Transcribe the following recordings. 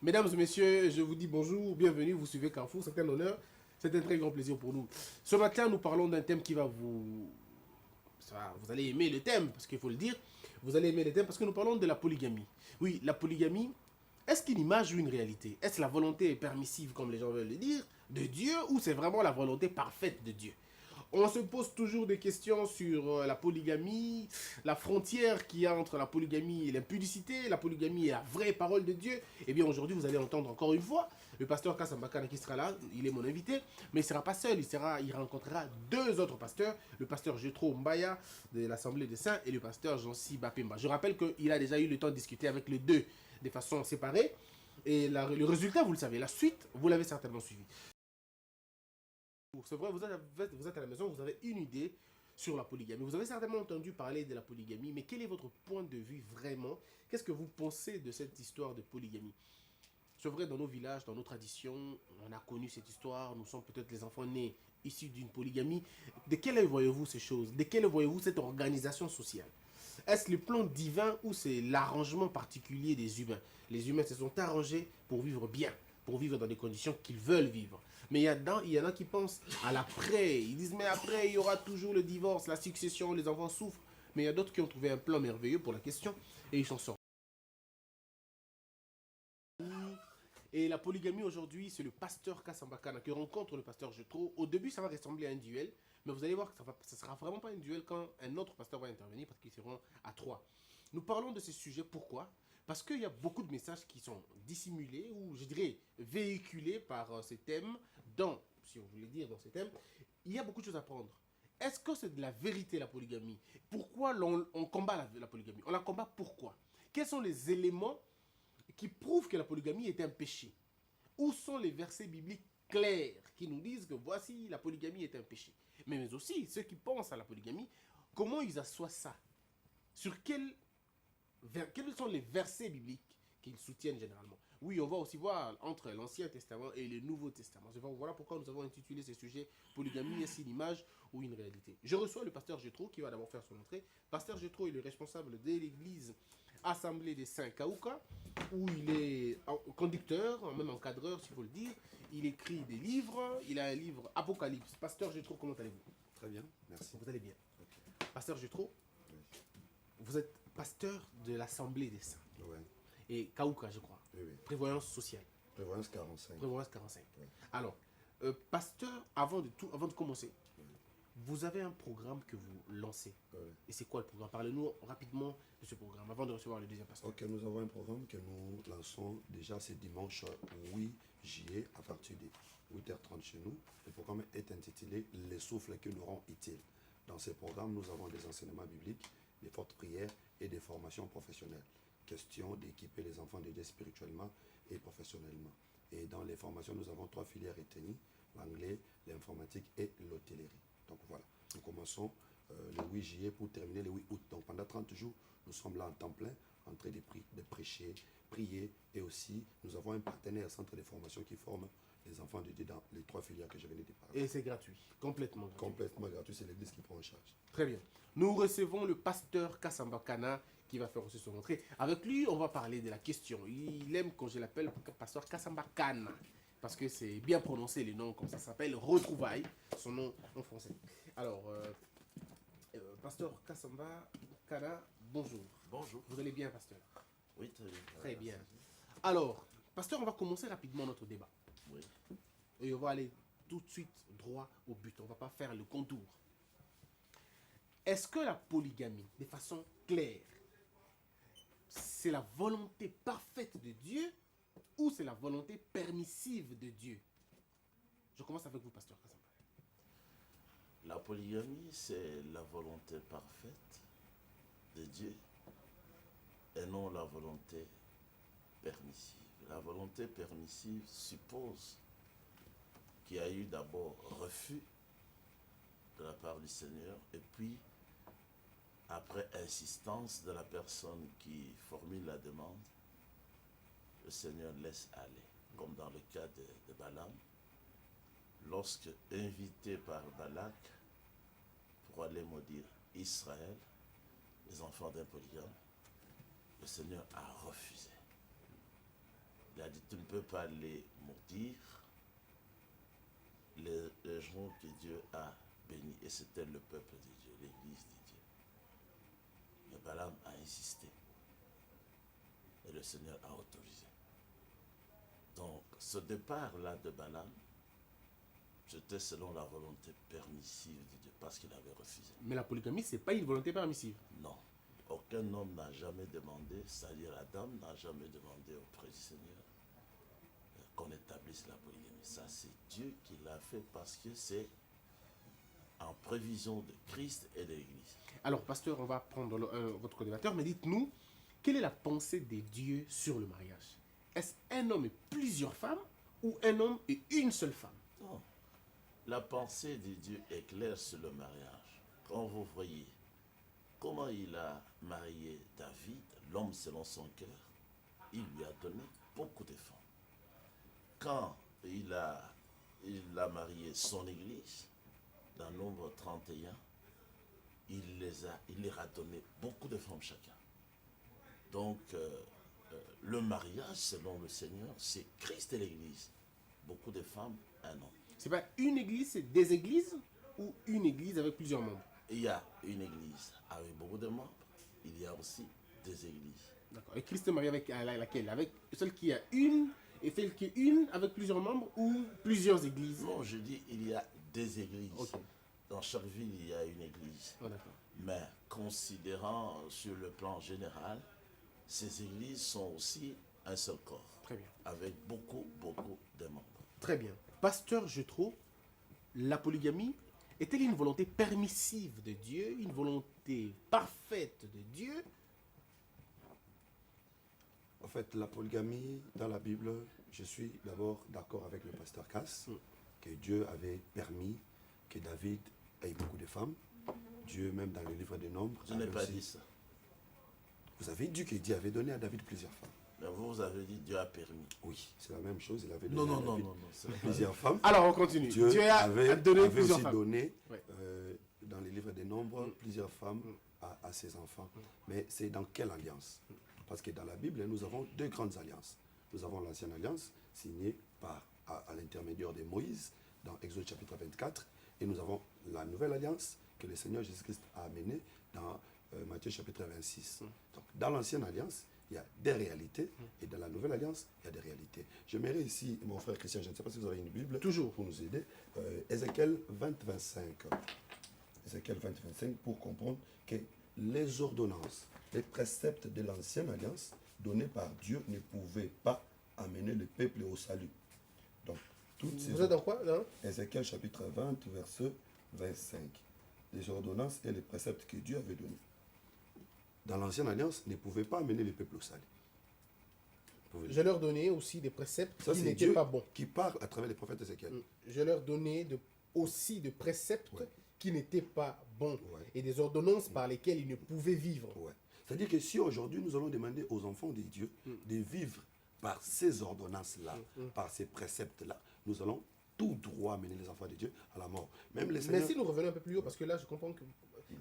Mesdames et messieurs, je vous dis bonjour, bienvenue, vous suivez Carrefour, c'est un honneur, c'est un très grand plaisir pour nous. Ce matin, nous parlons d'un thème qui va vous... vous allez aimer le thème, parce qu'il faut le dire, vous allez aimer le thème parce que nous parlons de la polygamie. Oui, la polygamie, est-ce qu'une image ou une réalité? Est-ce la volonté permissive, comme les gens veulent le dire, de Dieu, ou c'est vraiment la volonté parfaite de Dieu? On se pose toujours des questions sur la polygamie, la frontière qu'il y a entre la polygamie et l'impudicité, la polygamie et la vraie parole de Dieu. Eh bien, aujourd'hui, vous allez entendre encore une fois le pasteur Kassambakana qui sera là, il est mon invité, mais il ne sera pas seul, il rencontrera deux autres pasteurs, le pasteur Jetro Mbaya de l'Assemblée des Saints et le pasteur Jansi Bapemba. Je rappelle qu'il a déjà eu le temps de discuter avec les deux de façon séparée, et le résultat, vous le savez, la suite, vous l'avez certainement suivi. C'est vrai, vous êtes à la maison, vous avez une idée sur la polygamie. Vous avez certainement entendu parler de la polygamie, mais quel est votre point de vue vraiment? Qu'est-ce que vous pensez de cette histoire de polygamie? C'est vrai, dans nos villages, dans nos traditions, on a connu cette histoire. Nous sommes peut-être les enfants nés issus d'une polygamie. De quelle voyez-vous ces choses? De quelle voyez-vous cette organisation sociale? Est-ce le plan divin ou c'est l'arrangement particulier des humains? Les humains se sont arrangés pour vivre bien, pour vivre dans des conditions qu'ils veulent vivre. Mais il y en a qui pensent à l'après. Ils disent, mais après, il y aura toujours le divorce, la succession, les enfants souffrent. Mais il y a d'autres qui ont trouvé un plan merveilleux pour la question et ils s'en sortent. Et la polygamie aujourd'hui, c'est le pasteur Kassambakana qui rencontre le pasteur Jetro. Au début, ça va ressembler à un duel, mais vous allez voir que ça ne sera vraiment pas un duel quand un autre pasteur va intervenir parce qu'ils seront à trois. Nous parlons de ces sujets, pourquoi? Parce qu'il y a beaucoup de messages qui sont dissimulés ou, je dirais, véhiculés par ces thèmes, si on voulait dire, dans ces thèmes. Il y a beaucoup de choses à prendre. Est-ce que c'est de la vérité la polygamie? Pourquoi on combat la polygamie? On la combat pourquoi? Quels sont les éléments qui prouvent que la polygamie est un péché? Où sont les versets bibliques clairs qui nous disent que voici la polygamie est un péché? Mais aussi, ceux qui pensent à la polygamie, comment ils assoient ça? Sur quels sont les versets bibliques qu'ils soutiennent généralement? Oui, on va aussi voir entre l'Ancien Testament et le Nouveau Testament. Voilà pourquoi nous avons intitulé ce sujet Polygamie, est-ce une image ou une réalité? Je reçois le pasteur Jetro qui va d'abord faire son entrée. Pasteur Jetro est le responsable de l'église Assemblée des Saints Kaouka, où il est conducteur, même encadreur, s'il faut le dire. Il écrit des livres. Il a un livre Apocalypse. Pasteur Jetro, comment allez-vous? Très bien, merci. Vous allez bien. Okay. Pasteur Jetro, Oui. vous êtes pasteur de l'Assemblée des Saints. Oui. Et Kaouka, je crois. Oui, oui. Prévoyance sociale. Prévoyance 45. Prévoyance 45. Oui. Alors, pasteur, avant de commencer, oui, vous avez un programme que vous lancez. Oui. Et c'est quoi le programme? Parlez-nous rapidement de ce programme avant de recevoir le deuxième pasteur. Ok, nous avons un programme que nous lançons déjà ce dimanche 8 juillet à partir de 8h30 chez nous. Le programme est intitulé « Les souffles qui nous rendent utiles ». Dans ce programme, nous avons des enseignements bibliques, des fortes prières et des formations professionnelles. Question d'équiper les enfants de Dieu spirituellement et professionnellement. Et dans les formations, nous avons 3 filières retenues, l'anglais, l'informatique et l'hôtellerie. Donc voilà, nous commençons le 8 juillet pour terminer le 8 août. Donc pendant 30 jours, nous sommes là en temps plein, en train de prêcher, prier, et aussi nous avons un partenaire, centre de formation qui forme les enfants de Dieu dans les 3 filières que je venais de parler. Et c'est gratuit, complètement gratuit. Complètement gratuit, c'est l'église qui prend en charge. Très bien. Nous recevons le pasteur Kassambakana qui va faire aussi son entrée. Avec lui, on va parler de la question. Il aime quand je l'appelle pasteur Kassambakana, parce que c'est bien prononcé les noms comme ça s'appelle, retrouvailles, son nom en français. Alors, pasteur Kassambakana, bonjour. Bonjour. Vous allez bien, pasteur? Oui, très bien. Très bien. Alors, pasteur, on va commencer rapidement notre débat. Oui. Et on va aller tout de suite droit au but. On ne va pas faire le contour. Est-ce que la polygamie, de façon claire, c'est la volonté parfaite de Dieu ou c'est la volonté permissive de Dieu? Je commence avec vous, pasteur Kassamba. La polygamie, c'est la volonté parfaite de Dieu et non la volonté permissive. La volonté permissive suppose qu'il y a eu d'abord refus de la part du Seigneur et puis après insistance de la personne qui formule la demande, le Seigneur laisse aller, comme dans le cas de Balaam, lorsque invité par Balak pour aller maudire Israël, les enfants d'un polygame, le Seigneur a refusé. Il a dit, tu ne peux pas les maudire, les gens que Dieu a bénis. Et c'était le peuple de Dieu, l'église de Dieu. Mais Balaam a insisté. Et le Seigneur a autorisé. Donc, ce départ-là de Balaam, c'était selon la volonté permissive de Dieu, parce qu'il avait refusé. Mais la polygamie, ce n'est pas une volonté permissive. Non. Aucun homme n'a jamais demandé, c'est-à-dire Adam n'a jamais demandé auprès du Seigneur qu'on établisse la polygamie. Ça, c'est Dieu qui l'a fait parce que c'est en prévision de Christ et de l'Église. Alors, pasteur, on va prendre votre coordinateur, mais dites-nous, quelle est la pensée des dieux sur le mariage? Est-ce un homme et plusieurs femmes ou un homme et une seule femme? Non. La pensée de Dieu est claire sur le mariage. Quand vous voyez comment il a marié David, l'homme selon son cœur, il lui a donné beaucoup de femmes. Quand il a marié son église, dans Nombre 31, il leur a donné beaucoup de femmes chacun. Donc, le mariage, selon le Seigneur, c'est Christ et l'église. Beaucoup de femmes, un homme. C'est pas une église, c'est des églises ou une église avec plusieurs membres? Il y a une église avec beaucoup de membres, il y a aussi des églises. D'accord. Et Christ est marié avec laquelle? Avec celle qui a une et celle qui est une avec plusieurs membres ou plusieurs églises? Non, je dis il y a des églises. Ok. Dans chaque ville, il y a une église. Oh, d'accord. Mais considérant sur le plan général, ces églises sont aussi un seul corps. Très bien. Avec beaucoup de membres. Très bien. Pasteur Jetro, la polygamie est-elle une volonté permissive de Dieu, une volonté parfaite de Dieu? En fait, la polygamie, dans la Bible, je suis d'abord d'accord avec le pasteur Cass, que Dieu avait permis que David ait beaucoup de femmes. Dieu, même dans le livre des Nombres... Je n'ai pas dit ça. Vous avez dit que Dieu avait donné à David plusieurs femmes. Mais vous avez dit Dieu a permis. Oui, c'est la même chose. Il avait donné Non, à David c'est pas plusieurs femmes. Alors, on continue. Dieu avait avait donné plusieurs aussi femmes. donné, Ouais. dans les livres des Nombres, plusieurs femmes à ses enfants. Mais c'est dans quelle alliance? Parce que dans la Bible, nous avons deux grandes alliances. Nous avons l'ancienne alliance, signée à l'intermédiaire de Moïse, dans Exode chapitre 24, et nous avons la nouvelle alliance que le Seigneur Jésus-Christ a amenée dans Matthieu chapitre 26. Donc, dans l'ancienne alliance, il y a des réalités, et dans la nouvelle alliance, il y a des réalités. J'aimerais ici, mon frère Christian, je ne sais pas si vous avez une Bible, Toujours. pour nous aider, Ézéchiel 20-25. Ézéchiel 20-25, pour comprendre que les ordonnances, les préceptes de l'ancienne alliance donnés par Dieu ne pouvaient pas amener le peuple au salut. Donc, toutes ces Vous êtes dans quoi là? Ézéchiel chapitre 20, verset 25. Les ordonnances et les préceptes que Dieu avait donnés dans l'ancienne alliance ne pouvaient pas amener le peuple au salut. Je leur donnais aussi des préceptes Ça, qui c'est n'étaient Dieu pas bons. qui parle à travers les prophètes Ézéchiel. Je leur donnais aussi des préceptes Ouais. qui n'étaient pas bons Ouais. et des ordonnances par lesquelles ils ne pouvaient vivre. Ouais. C'est-à-dire que si aujourd'hui nous allons demander aux enfants de Dieu de vivre par ces ordonnances-là, par ces préceptes-là, nous allons tout droit mener les enfants de Dieu à la mort. Même les Mais seigneurs... si nous revenons un peu plus haut, parce que là je comprends que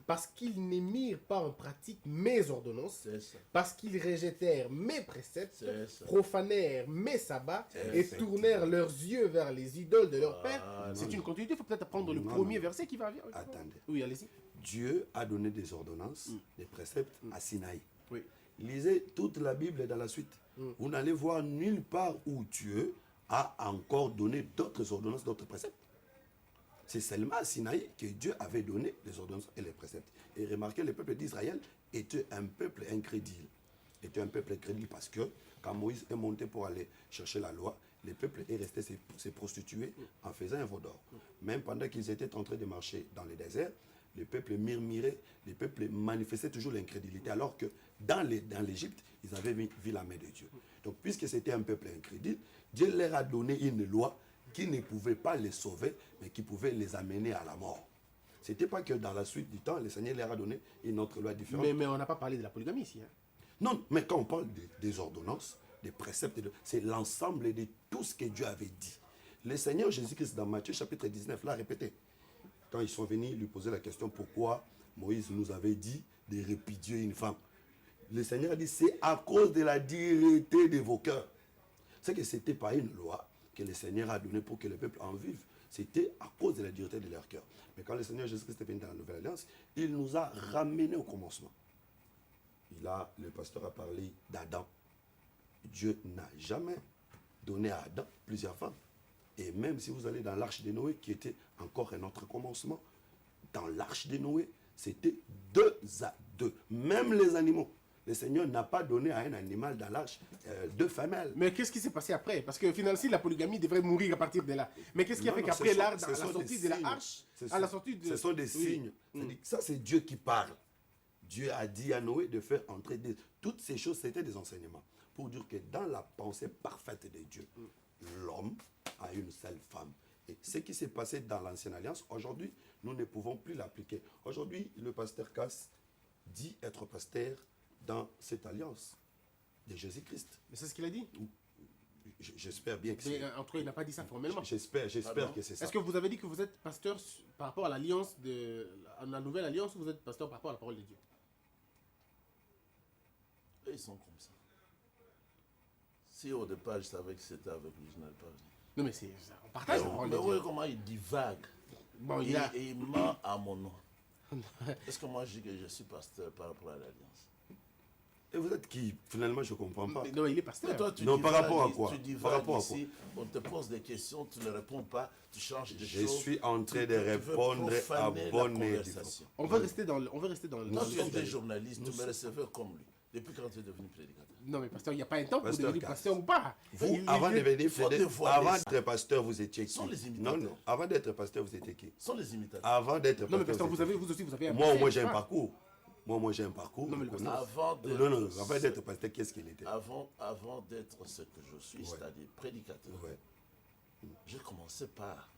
parce qu'ils n'émirent pas en pratique mes ordonnances, C'est ça. parce qu'ils rejetèrent mes préceptes, C'est ça. profanèrent mes sabbats et Effectivement. tournèrent leurs yeux vers les idoles de leur père. Ah, C'est non. une continuité, il faut peut-être prendre le Non, premier non. verset qui va venir. Attendez. Oui, allez-y. Dieu a donné des ordonnances, des préceptes à Sinaï. Oui. Lisez toute la Bible dans la suite. Vous n'allez voir nulle part où Dieu a encore donné d'autres ordonnances, d'autres préceptes. C'est seulement à Sinaï que Dieu avait donné les ordonnances et les préceptes. Et remarquez, le peuple d'Israël était un peuple incrédule. Était un peuple incrédule parce que quand Moïse est monté pour aller chercher la loi, le peuple est resté se prostituer en faisant un veau d'or. Même pendant qu'ils étaient en train de marcher dans le désert, le peuple murmurait, le peuple manifestait toujours l'incrédulité, alors que dans l'Égypte, ils avaient vu la main de Dieu. Donc, puisque c'était un peuple incrédule, Dieu leur a donné une loi qui ne pouvait pas les sauver, mais qui pouvait les amener à la mort. Ce n'était pas que dans la suite du temps, le Seigneur leur a donné une autre loi différente. Mais on n'a pas parlé de la polygamie ici. Hein. Non, mais quand on parle des ordonnances, des préceptes, c'est l'ensemble de tout ce que Dieu avait dit. Le Seigneur Jésus-Christ, dans Matthieu chapitre 19, l'a répété. Quand ils sont venus lui poser la question pourquoi Moïse nous avait dit de répudier une femme. Le Seigneur a dit, c'est à cause de la dureté de vos cœurs. C'est que ce n'était pas une loi que le Seigneur a donnée pour que le peuple en vive. C'était à cause de la dureté de leur cœur. Mais quand le Seigneur Jésus-Christ est venu dans la Nouvelle Alliance, il nous a ramenés au commencement. Le pasteur a parlé d'Adam. Dieu n'a jamais donné à Adam plusieurs femmes. Et même si vous allez dans l'arche de Noé, qui était encore un autre commencement, dans l'arche de Noé, c'était 2 à 2. Même les animaux. Le Seigneur n'a pas donné à un animal dans l'arche 2 femelles. Mais qu'est-ce qui s'est passé après? Parce que finalement, la polygamie devrait mourir à partir de là. Mais qu'est-ce qui a fait qu'après la sortie de la arche, à la sortie de... Ce sont des signes. Ça, c'est Dieu qui parle. Dieu a dit à Noé de faire entrer des... Toutes ces choses, c'était des enseignements. Pour dire que dans la pensée parfaite de Dieu, l'homme a une seule femme. Et ce qui s'est passé dans l'Ancienne Alliance, aujourd'hui, nous ne pouvons plus l'appliquer. Aujourd'hui, le pasteur Cass dit être pasteur dans cette alliance de Jésus-Christ. Mais c'est ce qu'il a dit? J'espère bien que c'est... Mais en tout cas, il n'a pas dit ça formellement. J'espère que c'est ça. Est-ce que vous avez dit que vous êtes pasteur par rapport à l'alliance à la nouvelle alliance, ou vous êtes pasteur par rapport à la parole de Dieu? Et ils sont comme ça. Si au départ je savais que c'était avec lui, je n'allais pas venir. Non, mais on partage la parole de Mais Dieu. voyez comment il divague. Bon, Et il ment à mon nom. Est-ce que moi je dis que je suis pasteur par rapport à l'Alliance? Et vous êtes qui? Finalement, je ne comprends pas. Non, il est pasteur. Mais toi, tu Non, divagues, par rapport à quoi? Tu divagues Par rapport à ici, on te pose des questions, tu ne réponds pas, tu changes de Je choses. suis en train de Tu veux répondre à profaner la bon conversation. On va rester dans le... Toi, tu étais journaliste, tu me recevais comme lui. Depuis quand tu es devenu prédicateur? Non, mais pasteur, il n'y a pas un temps pour Pasteur devenir Cass. pasteur ou pas. Vous, avant de devenir faut fédé- dévoiler avant ça. d'être pasteur, vous étiez qui? Sont les imitateurs. Non, non. Avant d'être pasteur, vous étiez qui? Ce sont les imitateurs. Avant d'être Non, mais pasteur, pasteur, vous aussi, vous avez un Moi, passé, moi, j'ai un pas? parcours. Moi, j'ai un parcours. Non, mais le je pasteur- connais. Avant d'être pasteur, qu'est-ce qu'il était? Avant d'être ce que je suis, Ouais. c'est-à-dire prédicateur, Ouais. j'ai commencé par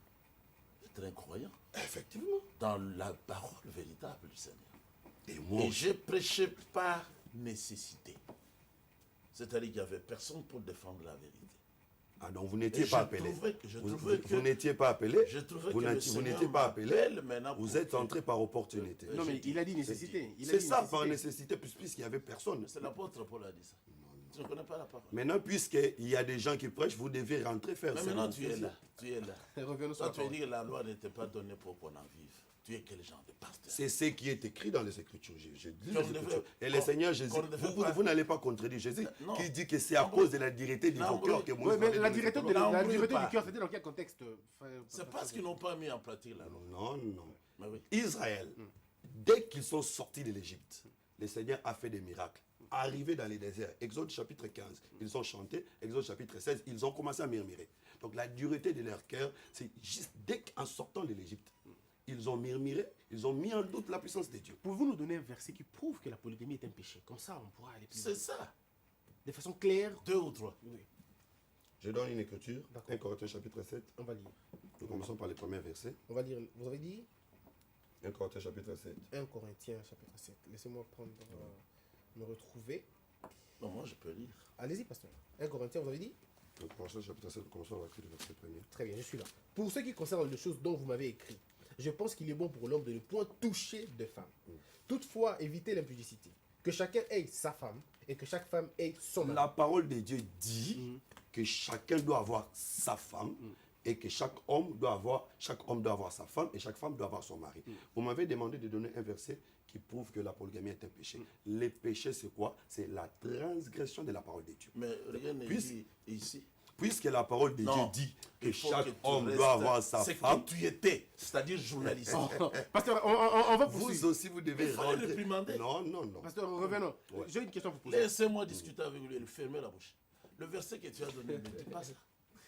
être un croyant Effectivement. dans la parole véritable du Seigneur. Et moi, Et j'ai prêché par nécessité. C'est-à-dire qu'il n'y avait personne pour défendre la vérité. ah non, vous Et n'étiez je pas appelé. trouvais que- Vous n'étiez pas appelé. Je trouvais Vous que le n'étiez Seigneur pas appelé. m'appelle maintenant Vous pour êtes faire- entré par opportunité. Non, mais j'ai dit- il a dit nécessité. Il a C'est dit ça, par nécessité. nécessité, puisqu'il n'y avait personne. C'est l'apôtre Paul a dit ça. Tu ne connais pas la parole. Maintenant, puisqu'il y a des gens qui prêchent, vous devez rentrer faire Mais ça. maintenant, tu es là. Tu es là. Revenons sur Toi, la tu as parole. dit que la loi n'était pas donnée pour qu'on en vive. Tu es quel genre de pasteur? C'est ce qui est écrit dans les Écritures. Je lis Qu'on les devait- Écritures. Et le qu'on- Seigneur Jésus, qu'on ne devait vous, pas- vous n'allez pas contredire Jésus, Non. qui dit que c'est à Non, cause de la dureté de non, vos cœurs que oui, moi. Oui, mais la dureté Non, brûle du pas. cœur, c'était dans quel contexte? C'est parce qu'ils n'ont pas mis en pratique la loi. Non, non. Mais oui. Israël, dès qu'ils sont sortis de l'Égypte, le Seigneur a fait des miracles. Arrivés dans les déserts, Exode chapitre 15, ils ont chanté, Exode chapitre 16, ils ont commencé à murmurer. Donc la dureté de leur cœur, c'est juste dès qu'en sortant de l'Égypte, ils ont murmuré, ils ont mis en doute la puissance de Dieu. Pouvez-vous nous donner un verset qui prouve que la polygamie est un péché? Comme ça, on pourra aller plus C'est loin. ça. De façon claire. 2 ou 3. Oui, Je donne une écriture, D'accord. 1 Corinthiens chapitre 7, on va lire. nous commençons par les premiers versets. On va lire. Vous avez dit 1 Corinthiens chapitre 7. 1 Corinthiens chapitre 7. Laissez-moi prendre, me retrouver. Non, moi, je peux lire. Allez-y, pasteur. 1 Corinthiens, vous avez dit? 1 Corinthiens chapitre 7, nous commençons à écrire le verset premier. Très bien, je suis là. Pour ce qui concerne les choses dont vous m'avez écrit, je pense qu'il est bon pour l'homme de ne point toucher de femme. Toutefois, évitez l'impudicité. Que chacun ait sa femme et que chaque femme ait son mari. La parole de Dieu dit que chacun doit avoir sa femme et que chaque homme doit avoir sa femme et chaque femme doit avoir son mari. Vous m'avez demandé de donner un verset qui prouve que la polygamie est un péché. Les péchés, c'est quoi? C'est la transgression de la parole de Dieu. Mais rien n'est Puis- dit ici. Puisque la parole de Non. Dieu dit que Il faut chaque que tu homme restes doit avoir sa ce femme, que tu étais, c'est-à-dire journaliste. Oh, pasteur, on va vous poursuivre. aussi vous devez Il faut le rentrer. réprimander. Non, non, non. Pasteur, revenons. Ouais. J'ai une question à vous poser. Laissez-moi discuter avec lui et lui fermer la bouche. Le verset que tu as donné ne dit pas ça.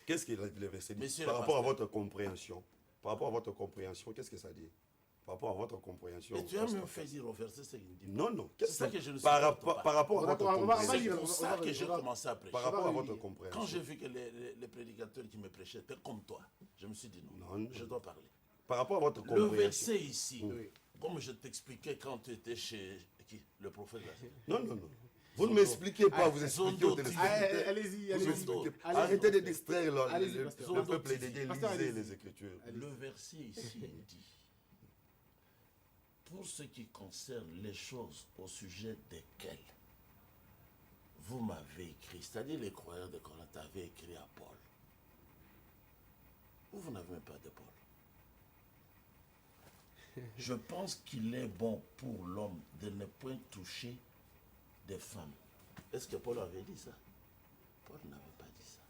Qu'est-ce que le verset dit? Monsieur Par le rapport à pasteur. votre compréhension. Par rapport à votre compréhension, qu'est-ce que ça dit? Par rapport à votre compréhension. Et tu as même fait dire au verset ce qu'il ne dit pas. Non, non. C'est ça que je ne par, supporte rapport, pas. par rapport à votre D'accord, on va compréhension. C'est lire, pour ça que j'ai commencé à prêcher. Par rapport à va votre lire. compréhension. Quand j'ai vu que les prédicateurs qui me prêchaient étaient comme toi, je me suis dit non, Non, je non. dois parler. Par rapport à votre Le compréhension. verset ici, Oui. comme je t'expliquais quand tu étais chez qui? Le prophète. là. Non, non, non. Vous ne m'expliquez pas, vous Zondo, expliquez au tu- téléspectateur. Allez-y, Vous allez-y. expliquez. Allez-y. Arrêtez de distraire Allez-y, le pasteur. le peuple de Dieu. Pasteur, Lisez allez-y. les Écritures. Le verset ici dit, pour ce qui concerne les choses au sujet desquelles vous m'avez écrit, c'est-à-dire les croyants de Corinthe avaient écrit à Paul. Vous n'avez même pas de Paul. Je pense qu'il est bon pour l'homme de ne point toucher des femmes. Est-ce que Paul avait dit ça? Paul n'avait pas dit ça.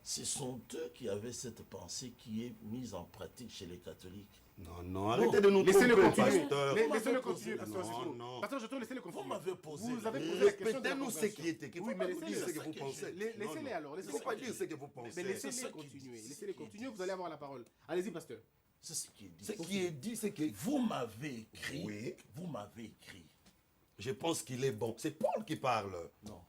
Ce sont eux qui avaient cette pensée qui est mise en pratique chez les catholiques. Non, arrêtez de nous Laissez-le tromper, continuer. pasteur. Laissez-le continuer, pasteur. Non. Pasteur Jetro, laissez-le Vous continuer. m'avez posé. Vous avez posé la question de la Répétez-nous ce compréhension. qui est écrit. Il ne Oui, faut mais pas nous dire laissez-le. ce que vous pensez. Laissez-les alors. Il ne faut pas dire ce que vous Mais pensez. laissez-les continuer. Laissez-les continuer, vous allez avoir la parole. Allez-y, pasteur. C'est ce qui est dit. Ce qui est dit, c'est que Vous m'avez écrit. Oui. Vous m'avez écrit. je pense qu'il est bon. C'est Paul qui parle. Non.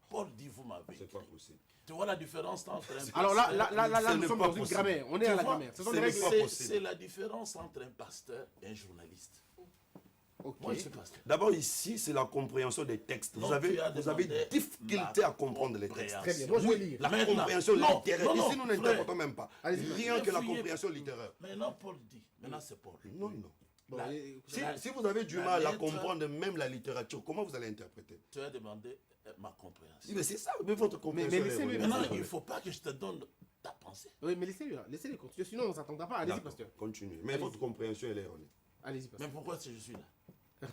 Paul dit vous m'avez C'est écrit. pas possible. Tu vois la différence entre un pasteur... Alors là, Ce nous n'est sommes pas dans une possible. grammaire. On est à la grammaire. Ce sont des ce n'est règles. pas C'est possible. la différence entre un pasteur et un journaliste. Ok. Moi, je suis pasteur. D'abord, ici, c'est la compréhension des textes. Vous Donc, avez tu as demandé difficulté la à comprendre les textes. Très bien. Moi, je vais lire. La Maintenant, compréhension non, littéraire. non, non, Ici, nous frère. n'interprétons même pas. Allez-y. Rien que la Fouillez. compréhension littéraire. Maintenant, Paul dit. Maintenant, c'est Paul. Non, non. Bon, La- allez, Si, La- si vous avez du la mal à lettre- comprendre même la littérature, comment vous allez interpréter? Tu as demandé ma compréhension. Mais c'est ça, mais votre compréhension. mais elle est laissez-le, erronée. Maintenant, il ne faut pas que je te donne ta pensée. Oui, mais laissez-le là. Laissez-le continuer. Sinon, on ne s'attendra pas. Allez-y, D'accord, pasteur. continuez. Mais Allez-y. votre compréhension, elle est erronée. Allez-y, Mais pasteur. pourquoi est-ce que je suis là?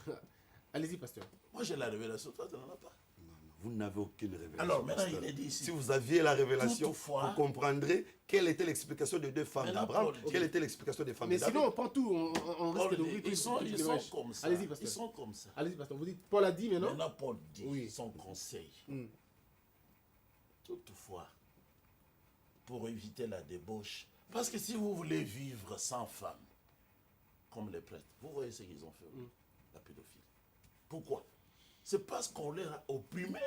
Allez-y, pasteur. Moi, j'ai la révélation, toi, tu n'en as pas. Non, non, vous n'avez aucune révélation. Alors, maintenant, pasteur. il est dit ici. Si vous aviez la révélation, Toutefois- vous comprendrez quelle était l'explication des deux femmes Maintenant, d'Abraham, Paul- quelle était l'explication des femmes Mais de David. sinon, on prend tout. On risque Paul d'ouvrir dit, tout. ils sont comme ça. Allez-y, Ils pasteur. sont comme ça. Allez-y, pasteur. Vous dites, Paul a dit maintenant. Maintenant, Paul dit Oui. son conseil. Hmm. Toutefois, pour éviter la débauche, parce que si vous voulez vivre sans femme, comme les prêtres, vous voyez ce qu'ils ont fait, la pédophilie. Pourquoi? C'est parce qu'on les a opprimés.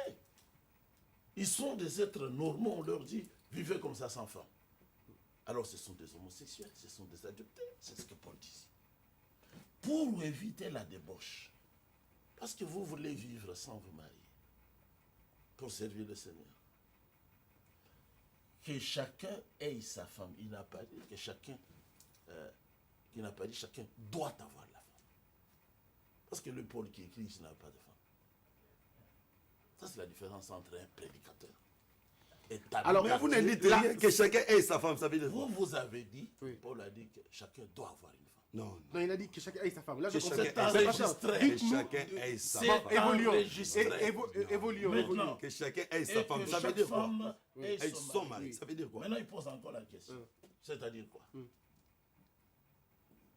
Ils sont des êtres normaux, on leur dit, vivez comme ça sans femme. Alors ce sont des homosexuels, ce sont des adoptés, c'est ce que Paul dit. Pour éviter la débauche, parce que vous voulez vivre sans vous marier, pour servir le Seigneur. Que chacun ait sa femme. Il n'a pas dit que chacun, il n'a pas dit chacun doit avoir la femme. Parce que le Paul qui écrit, il n'a pas de femme. Ça, c'est la différence entre un prédicateur et ta Alors, Mais vous ne dites Là- rien que chacun ait sa femme, ça veut dire quoi? vous avez dit, Oui. Paul a dit que chacun doit avoir une femme. Non, non. Non, il a dit que chacun ait sa femme. Là, je Que comprends. chacun C'est ait enregistré. Que Dites-nous- chacun ait sa C'est femme. Évoluons. enregistré. Évoluons. Maintenant, évoluons. Que chacun ait Et sa femme, que ça veut chaque dire quoi? femme ait Ait son son mari. mari, Oui. ça veut dire quoi? Maintenant, il pose encore la question. C'est-à-dire quoi?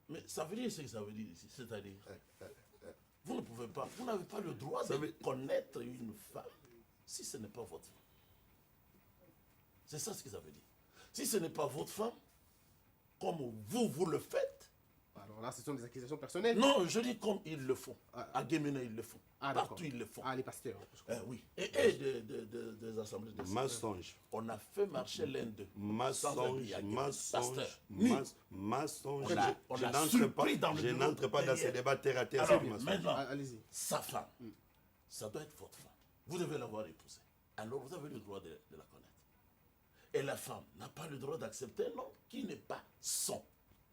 Mais ça veut dire ce que ça veut dire ici. C'est-à-dire, vous ne pouvez pas, vous n'avez pas le droit Ça de veut- connaître une femme si ce n'est pas votre femme. C'est ça ce que ça veut dire. Si ce n'est pas votre femme, comme vous le faites, Alors là, ce sont des accusations personnelles. non, je dis comme ils le font. Ah. À Guéméné, ils le font. Ah, d'accord. Partout, ils le font. Ah, les pasteurs. Oui. Et des assemblées de Mensonge. on a fait marcher l'un d'eux. sans Mensonge, habit à Guéméné. mensonge, Pasteur, nu. mensonge. On l'a- on Je l'a n'entre surpris pas, dans le je bureau n'entre pas dans derrière. ces débats terre à terre. Alors, c'est du mensonge. maintenant, Ah, allez-y. sa femme, ça doit être votre femme. Vous devez l'avoir épousée. Alors vous avez le droit de la connaître. Et la femme n'a pas le droit d'accepter un homme qui n'est pas son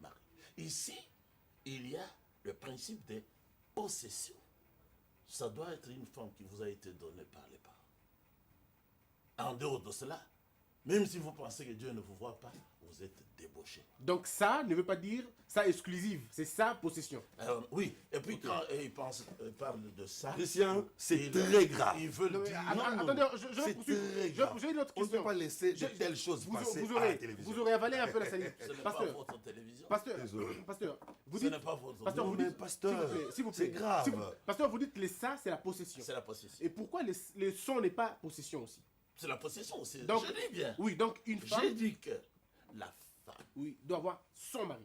mari. Ici, il y a le principe des possessions. Ça doit être une femme qui vous a été donnée par les parents. En dehors de cela, même si vous pensez que Dieu ne vous voit pas, vous êtes débauché. Donc ça ne veut pas dire ça exclusive. C'est sa possession. Alors, oui, et puis quand il parle de ça, Christian, c'est il- très grave. Ils veulent Non, mais dire... attendez, je vais C'est poursuivre. très grave. J'ai une autre On ne question. peut pas laisser de Je- telles choses passer Vous à la aurez, télévision. vous aurez avalé un peu la salive. Ce n'est pas Pasteur, votre télévision. pasteur, Désolé. pasteur, vous Ce dites, n'est pas votre pasteur, Non, vous mais dites, pasteur, s'il vous plaît, c'est grave. pasteur, vous dites que les ça, c'est la possession. C'est la possession. Et pourquoi les son n'est pas possession aussi? C'est la possession aussi. Donc- Je dis bien. Oui, donc une J'ai femme, dit que la femme oui, doit avoir son mari.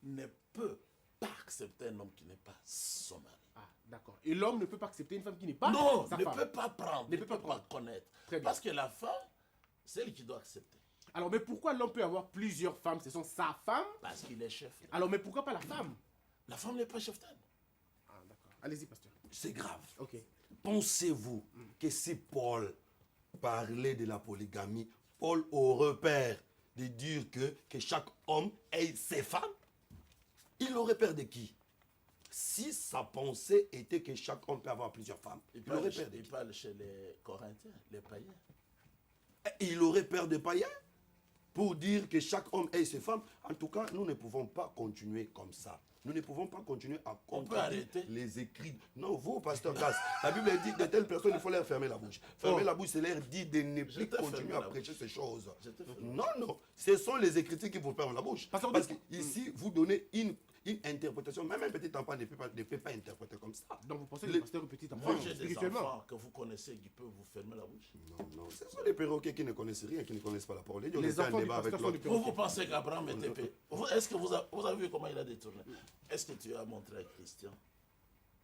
ne peut pas accepter un homme qui n'est pas son mari. Ah, d'accord. Et l'homme ne peut pas accepter une femme qui n'est pas Non, sa ne femme. peut pas prendre, Ne ne peut peut pas pas prendre. connaître. Très bien. Parce que la femme, c'est elle qui doit accepter. Alors, mais pourquoi l'homme peut avoir plusieurs femmes? Ce sont sa femme. Parce qu'il est chef. Alors, mais pourquoi pas la femme? La femme n'est pas chef d'âne. Ah, d'accord. Allez-y, pasteur. C'est grave. Ok. Pensez-vous que si Paul parlait de la polygamie, Paul aurait peur de dire que chaque homme ait ses femmes? Il aurait peur de qui? Si sa pensée était que chaque homme peut avoir plusieurs femmes, il aurait peur Il parle chez les Corinthiens, les païens. Il aurait peur des païens pour dire que chaque homme ait ses femmes. En tout cas, nous ne pouvons pas continuer comme ça. Nous ne pouvons pas continuer à comprendre les écrits. Non, vous, pasteur Cass, la Bible dit que de telles personnes, il faut leur fermer la bouche. Fermer la bouche, c'est leur dire de ne plus continuer à prêcher ces choses. Non, non, ce sont les Écritures qui vous ferment la bouche. Parce que ici, vous donnez une interprétation. Même un petit enfant ne peut pas interpréter comme ça. Donc vous pensez que le pasteur est petit enfant? Moi, j'ai des enfants que vous connaissez qui peuvent vous fermer la bouche. Non, non, ce sont des perroquets qui ne connaissent rien, qui ne connaissent pas la parole de Dieu. Les enfants du pasteur sont des perroquets. Vous pensez qu'Abraham était péché? Est-ce que vous avez vu comment il a détourné? Est-ce que tu as montré à Christian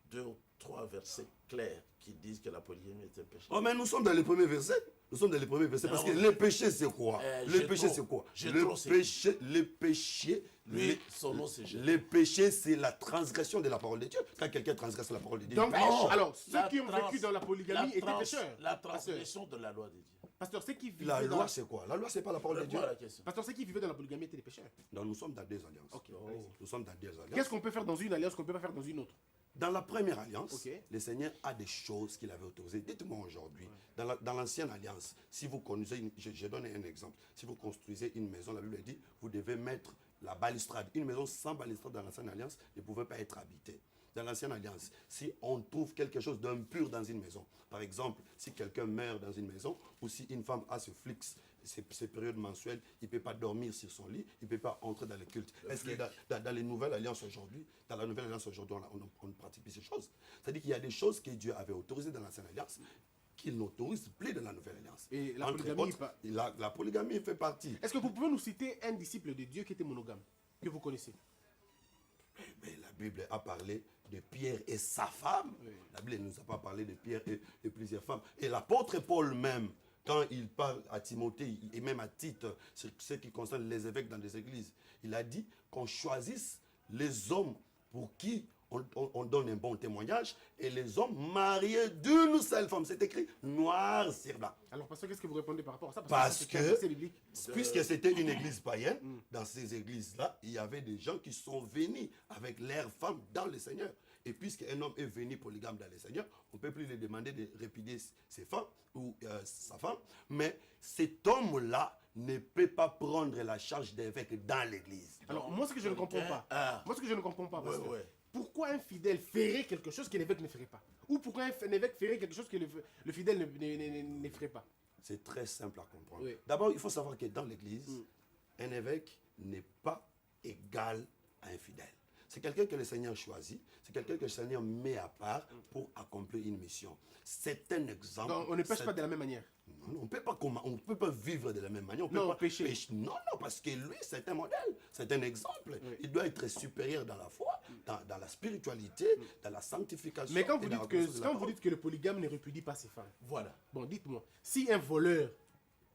2 ou 3 versets clairs qui disent que la polygamie est un péché? Oh, mais nous sommes dans les premiers versets. Nous sommes dans les premiers versets. Parce que le péché, c'est quoi? Le péché, c'est quoi? Le péché, lui, son nom, c'est Jésus. Le péché, c'est la transgression de la parole de Dieu. Quand quelqu'un transgresse la parole de Dieu, donc, il pêche. alors, ceux qui ont vécu dans la polygamie étaient pécheurs. La transgression de la loi de Dieu. Pasteur, ceux qui vivaient La loi, c'est quoi? La loi, c'est pas la parole de Dieu. Pasteur, ceux qui vivaient dans la polygamie étaient des pécheurs. Non, nous sommes dans des alliances. Okay, nous sommes dans des alliances. Qu'est-ce qu'on peut faire dans une alliance qu'on ne peut pas faire dans une autre? Dans la première alliance, le Seigneur a des choses qu'il avait autorisées. Dites-moi aujourd'hui, dans l'ancienne alliance, si vous construisez, je donne un exemple, si vous construisez une maison, la Bible dit, vous devez mettre la balustrade. Une maison sans balustrade dans l'ancienne alliance ne pouvait pas être habitée. Dans l'ancienne alliance, si on trouve quelque chose d'impur dans une maison, par exemple, si quelqu'un meurt dans une maison, ou si une femme a ce flux, ces périodes mensuelles, il ne peut pas dormir sur son lit, il ne peut pas entrer dans le culte. Est-ce que dans les nouvelles alliances aujourd'hui, on pratique plus ces choses? C'est-à-dire qu'il y a des choses que Dieu avait autorisées dans l'ancienne alliance qu'il n'autorise plus dans la nouvelle alliance. Et la polygamie, la polygamie fait partie. Est-ce que vous pouvez nous citer un disciple de Dieu qui était monogame, que vous connaissez? Mais la Bible a parlé de Pierre et sa femme. Oui. La Bible ne nous a pas parlé de Pierre et plusieurs femmes. Et l'apôtre Paul même, quand il parle à Timothée et même à Tite, ce qui concerne les évêques dans les églises, il a dit qu'on choisisse les hommes pour qui on donne un bon témoignage et les hommes mariés d'une seule femme. C'est écrit noir sur blanc. Alors, pasteur, qu'est-ce que vous répondez par rapport à ça? Parce que puisque c'était une église païenne, dans ces églises-là, il y avait des gens qui sont venus avec leurs femmes dans le Seigneur. Et puisqu'un homme est venu polygame dans le Seigneur, on ne peut plus lui demander de répudier ses femmes ou sa femme. Mais cet homme-là ne peut pas prendre la charge d'évêque dans l'église. Alors, moi, ce que je ne comprends pas, pourquoi un fidèle ferait quelque chose que l'évêque ne ferait pas? Ou pourquoi un évêque ferait quelque chose que le fidèle ne ferait pas? C'est très simple à comprendre. Oui. D'abord, il faut savoir que dans l'église, un évêque n'est pas égal à un fidèle. C'est quelqu'un que le Seigneur choisit, c'est quelqu'un que le Seigneur met à part pour accomplir une mission. C'est un exemple. Donc, on ne pêche pas de la même manière. Non, on ne peut pas vivre de la même manière. On peut non, pas pécher. Non, parce que lui, c'est un modèle, c'est un exemple. Oui. Il doit être supérieur dans la foi, dans la spiritualité, dans la sanctification. Mais quand vous dites que le polygame ne répudie pas ses femmes, voilà. Bon, dites-moi, si un voleur,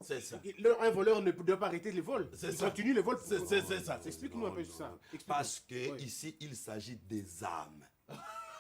c'est ça. Un voleur ne doit pas arrêter le vol. Il continue le vol. C'est ça. Explique-nous un peu sur ça. Parce que ici, il s'agit des âmes.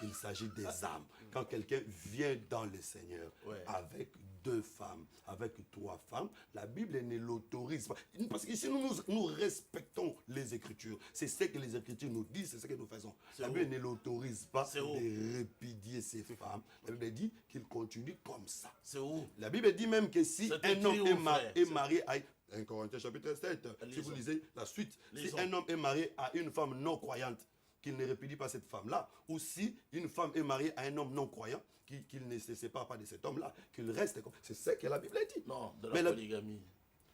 Il s'agit des âmes. Quand quelqu'un vient dans le Seigneur avec 2 femmes, avec 3 femmes, la Bible ne l'autorise pas. Parce qu'ici, nous respectons les Écritures. C'est ce que les Écritures nous disent, c'est ce que nous faisons. La Bible ne l'autorise pas de répudier ces femmes. La Bible dit qu'il continue comme ça. C'est où? La Bible dit même que si un homme est marié à... 1 Corinthiens chapitre 7, si vous lisez la suite, si un homme est marié à une femme non croyante, qu'il ne répudie pas cette femme-là, ou si une femme est mariée à un homme non croyant, qu'il ne se sépare pas de cet homme-là, qu'il reste comme... C'est ce que la Bible dit. Non, de la polygamie.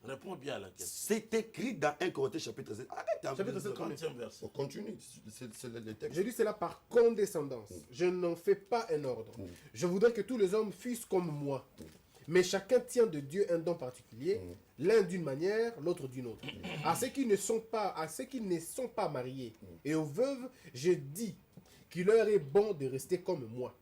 Réponds bien à la question. C'est écrit dans 1 Corinthiens chapitre 7. Arrête, chapitre 7, 30e verset. On continue, c'est le texte. Je dis cela par condescendance. Je n'en fais pas un ordre. Je voudrais que tous les hommes fussent comme moi. Mais chacun tient de Dieu un don particulier, l'un d'une manière, l'autre d'une autre. À ceux qui ne sont pas mariés et aux veuves, je dis qu'il leur est bon de rester comme moi.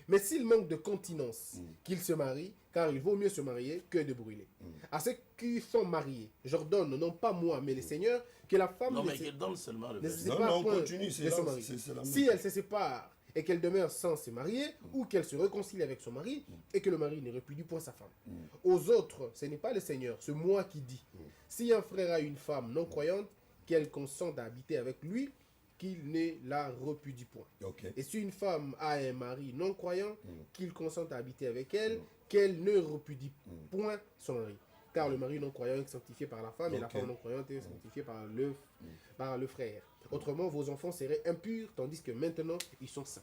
Mais s'ils manquent de continence, qu'ils se marient, car il vaut mieux se marier que de brûler. À ceux qui sont mariés, j'ordonne, non pas moi, mais le Seigneur, que la femme ne se sépare point de son mari. Si elle se sépare et qu'elle demeure sans se marier, ou qu'elle se réconcilie avec son mari, et que le mari ne répudie point sa femme. Aux autres, ce n'est pas le Seigneur, c'est moi qui dis. Si un frère a une femme non croyante, qu'elle consente à habiter avec lui, qu'il ne la repudie point. Ok. Et si une femme a un mari non-croyant, qu'il consente à habiter avec elle, qu'elle ne repudie point son mari. Car le mari non-croyant est sanctifié par la femme et la Ok. femme non-croyante est sanctifiée par le frère. Autrement, vos enfants seraient impurs, tandis que maintenant, ils sont saints.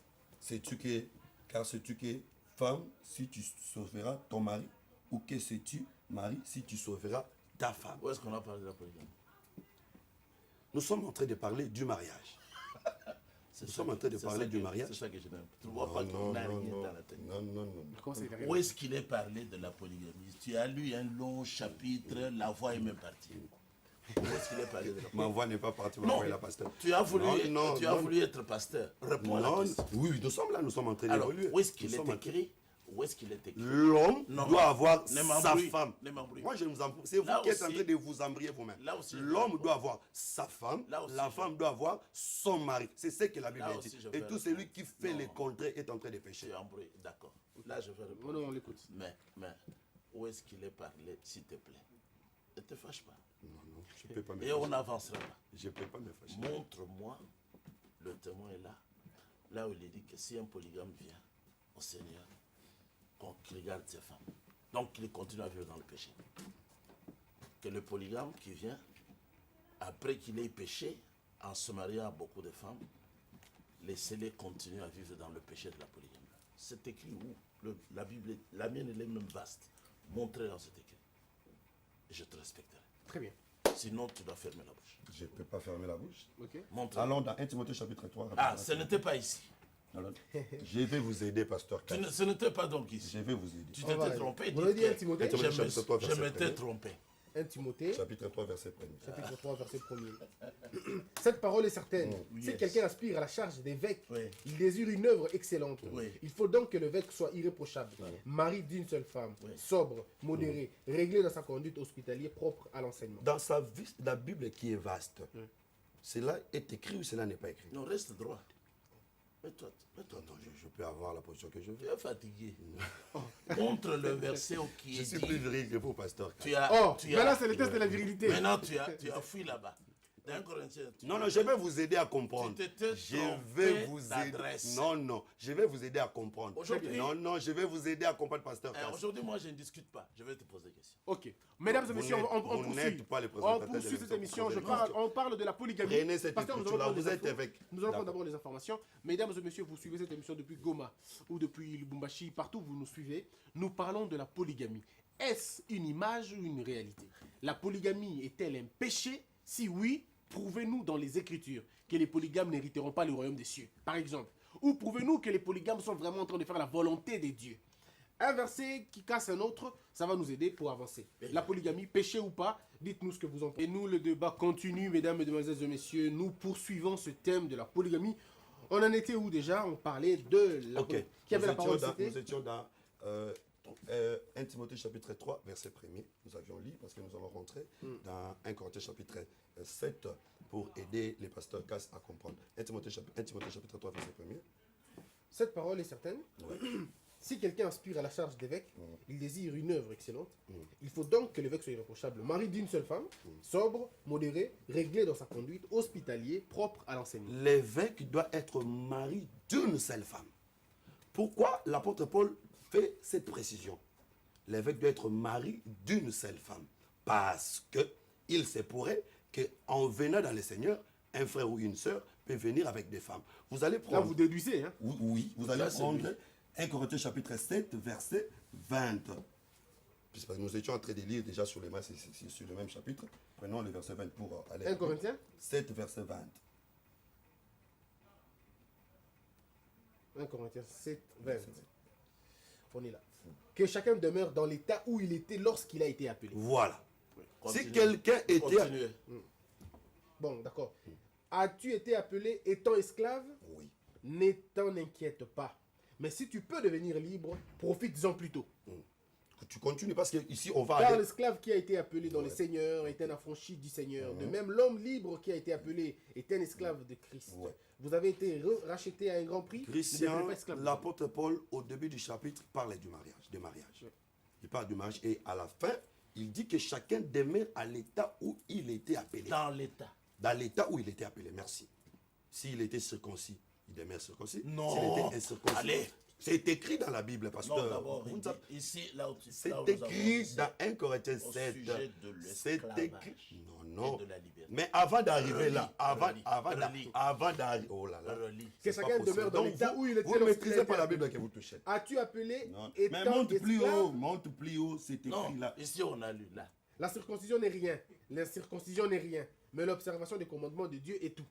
Car sais-tu que femme, si tu sauveras ton mari, ou que sais-tu, mari, si tu sauveras ta femme. Où est-ce qu'on a parlé de la polygamie? Nous sommes en train de parler du mariage. C'est Nous ça sommes en train de c'est parler ça du que- mariage. C'est ça que je n'aime. Tu ne vois pas qu'on n'a rien dans la tête. non. Comment c'est Où est-ce qu'il est parlé de la polygamie? Tu as lu un long chapitre, la voix est même partie. Où est-ce qu'il est parlé de la polygamie? Ma voix n'est pas partie, ma Non, voix est la pasteur. tu as voulu, Non, tu as voulu être pasteur. Réponds à la Non, question. oui, nous sommes là, nous sommes en train Alors, d'évoluer. où est-ce qu'il Nous est sommes en- écrit? Où est-ce qu'il est écrit? L'homme Non, doit avoir ne sa m'embrouille, femme. ne m'embrouille. Moi, je vous embrouille. C'est vous Là qui êtes en aussi- train de vous embrouiller vous-même. Là aussi, je L'homme vais doit avoir sa femme, Là aussi, la je- femme doit avoir son mari. C'est ce que la Bible Là dit. aussi, je Et vais tout répondre. celui qui fait Non. les contraires est en train de Tu pécher. es embrouillé, d'accord. Là, je vais répondre. Non, on l'écoute. Mais, où est-ce qu'il est parlé, s'il te plaît? Ne te fâche pas. Non, je ne peux pas me Et on fâcher. n'avancera pas. Je ne peux pas me fâcher. Montre-moi, le témoin est là, là où il est dit que si un polygame vient au Seigneur, qu'il regarde ses femmes, donc qu'il continue à vivre dans le péché. Que le polygame qui vient, après qu'il ait péché, en se mariant à beaucoup de femmes, laissez-les continuer à vivre dans le péché de la polygamie. C'est écrit où? La Bible, la mienne, elle est même vaste. Montrez dans cet écrit. Et je te respecterai. Très bien. Sinon, tu dois fermer la bouche. Je ne peux pas fermer la bouche. Ok. Montre. Allons dans 1 Timothée chapitre 3. Ah, ce n'était pas ici. Alors, je vais vous aider, pasteur. Kat. Ce n'était pas donc ici. Je vais vous aider. Tu On va t'étais aller. trompé. Vous l'avez dit, dis que 1 Timothée je me- chapitre 3, Je verset m'étais 1er. trompé. 1 Timothée, Chapitre 3, verset 1er. chapitre 3, verset 1er. Cette parole est certaine. Si Yes. quelqu'un aspire à la charge d'évêque, Oui. il désire une œuvre excellente. Oui. Il faut donc que l'évêque soit irréprochable, mari d'une seule femme, Oui. sobre, modéré, réglé dans sa conduite, hospitalier, propre à l'enseignement. Dans sa vie, la Bible qui est vaste, cela est écrit ou cela n'est pas écrit? Non, reste droit. Mets-toi. Non, je peux avoir la position que je Tu veux. es fatigué. Montre le verset qui Je est suis plus dit. viril que vous, pasteur. Tu as, Oh, tu mais là as, c'est le test de la virilité. maintenant tu as fui là-bas. D'un Corinthien. Non, je vais vous aider à comprendre. Tu t'étais Je trompé vais vous aider. d'adresse. Non, je vais vous aider à comprendre. Aujourd'hui- Non, je vais vous aider à comprendre, pasteur. Cass. Aujourd'hui, moi, je ne discute pas. Je vais te poser des questions. Ok. Mesdames et Vous messieurs, n'êtes- on vous poursuit. n'êtes pas les On présentateurs de poursuit cette l'émission. émission. Vous êtes- On parle de la polygamie. Prenez cette Pasteur, nous écriture-là, allons vous prendre êtes les infos. avec. Nous allons prendre D'accord. d'abord les informations. Mesdames et messieurs, vous suivez cette émission depuis Goma ou depuis Lubumbashi, partout où vous nous suivez. Nous parlons de la polygamie. Est-ce une image ou une réalité? La polygamie est-elle un péché? Si oui, prouvez-nous dans les Écritures que les polygames n'hériteront pas le royaume des cieux, par exemple. Ou prouvez-nous que les polygames sont vraiment en train de faire la volonté des dieux. Un verset qui casse un autre, ça va nous aider pour avancer. La polygamie, péché ou pas, dites-nous ce que vous en pensez. Et nous, le débat continue, mesdames, mesdemoiselles et messieurs. Nous poursuivons ce thème de la polygamie. On en était où déjà? On parlait de la Ok. polygamie. Qui avait la parole? Nous C'était étions dans 1 Timothée chapitre 3, verset 1er. Nous avions lu parce que nous allons rentrer dans 1 Corinthiens chapitre 7 pour aider les pasteurs Cass à comprendre. 1 Timothée chapitre 3, verset 1er. Cette parole est certaine. Si quelqu'un aspire à la charge d'évêque, il désire une œuvre excellente. Il faut donc que l'évêque soit irréprochable, mari d'une seule femme, sobre, modéré, réglé dans sa conduite, hospitalier, propre à l'enseignement. L'évêque doit être mari d'une seule femme. Pourquoi l'apôtre Paul fait cette précision? L'évêque doit être mari d'une seule femme. Parce que il se pourrait qu'en venant dans le Seigneur, un frère ou une sœur peut venir avec des femmes. Vous allez Là, prendre... vous déduisez, hein? Oui, vous allez Ça, c'est prendre lui. 1 Corinthiens chapitre 7, verset 20. Puisque nous étions en train de lire déjà sur, sur le même chapitre. Prenons le verset 20 pour aller... 1 Corinthiens 7, verset 20. 1 Corinthiens 7, 20. On est là. Que chacun demeure dans l'état où il était lorsqu'il a été appelé. Voilà. Si Continuez. quelqu'un était... Continuez. Bon, d'accord. As-tu été appelé étant esclave? Oui. Ne t'en inquiète pas. Mais si tu peux devenir libre, profites-en plutôt. Tu continues parce qu'ici on va Car aller... l'esclave qui a été appelé dans les seigneurs est un affranchi du Seigneur. De même, l'homme libre qui a été appelé est un esclave de Christ. Ouais. Vous avez été racheté à un grand prix. Ne Christian, devenez pas esclave. l'apôtre Paul, au début du chapitre, parlait du mariage, des mariages. Il parle du mariage et à la fin, il dit que chacun demeure à l'état où il était appelé. Dans l'état. Dans l'état où il était appelé, merci. S'il était circoncis, il demeure circoncis. Non. S'il était incirconcis. Allez. C'est écrit dans la Bible, Non, pasteur. d'abord, Vous ne savez- ici, là où C'est là où nous avons écrit ici, dans 1 Corinthiens au 7. sujet de C'est écrit. l'esclavage Non. et de la liberté. Mais avant d'arriver là, Relis. avant d'arriver. Oh là là. Relis. Que C'est pas chacun possible. demeure dans Donc, l'état où il était vous ne lorsqu'il maîtrisez a pas été la Bible que vous touchez. As-tu appelé Non. étant Mais monte plus esclave? haut, monte plus haut, c'est écrit Non, là. ici on a lu, là. La circoncision n'est rien. La circoncision n'est rien. Mais l'observation des commandements de Dieu est tout.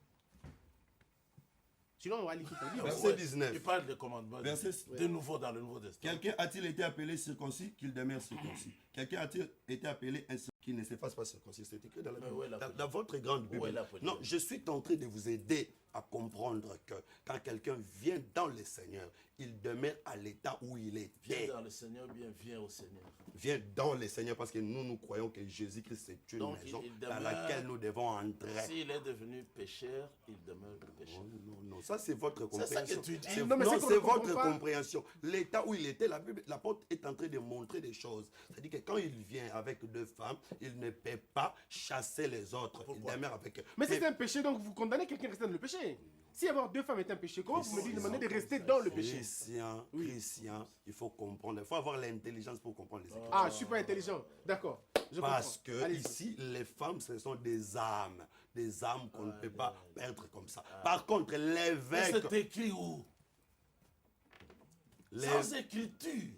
Sinon, on va lire toute la Bible. Verset 19. Il parle des commandements de nouveau dans le Nouveau Testament. Quelqu'un a-t-il été appelé circoncis qu'il demeure circoncis? Quelqu'un a-t-il été appelé incirconcis qu'il ne se fasse pas circoncis? C'est écrit dans la Mais Bible. où est la Dans votre grande Où est Bible. la polygamie? Non, je suis tenté de vous aider à comprendre que quand quelqu'un vient dans le Seigneur, il demeure à l'état où il est. Viens dans le Seigneur, bien viens au Seigneur. Vient dans le Seigneur parce que nous croyons que Jésus-Christ c'est une Donc, maison il dans demeure- laquelle nous devons entrer. S'il est devenu pécheur, il demeure pécheur. Non, ça c'est votre C'est ça compréhension. que tu dis. C'est- Non, mais c'est non, qu'on c'est ne comprend votre pas. compréhension. L'état où il était, l'apôtre est en train de montrer des choses. C'est-à-dire que quand il vient avec deux femmes, il ne peut pas chasser les autres. Pourquoi? Il demeure avec eux. Mais c'est un péché, donc vous condamnez quelqu'un à rester dans le péché. Si avoir deux femmes est un péché, comment vous me Christian, demandez de rester dans le péché? Christian, il faut comprendre. Il faut avoir l'intelligence pour comprendre les Écritures. Ah, je suis pas intelligent. D'accord. Je Parce comprends. que Allez-y. ici, les femmes, ce sont des âmes qu'on ne peut pas perdre comme ça. Par contre, Mais l'évêque, c'est écrit où? Sans écriture.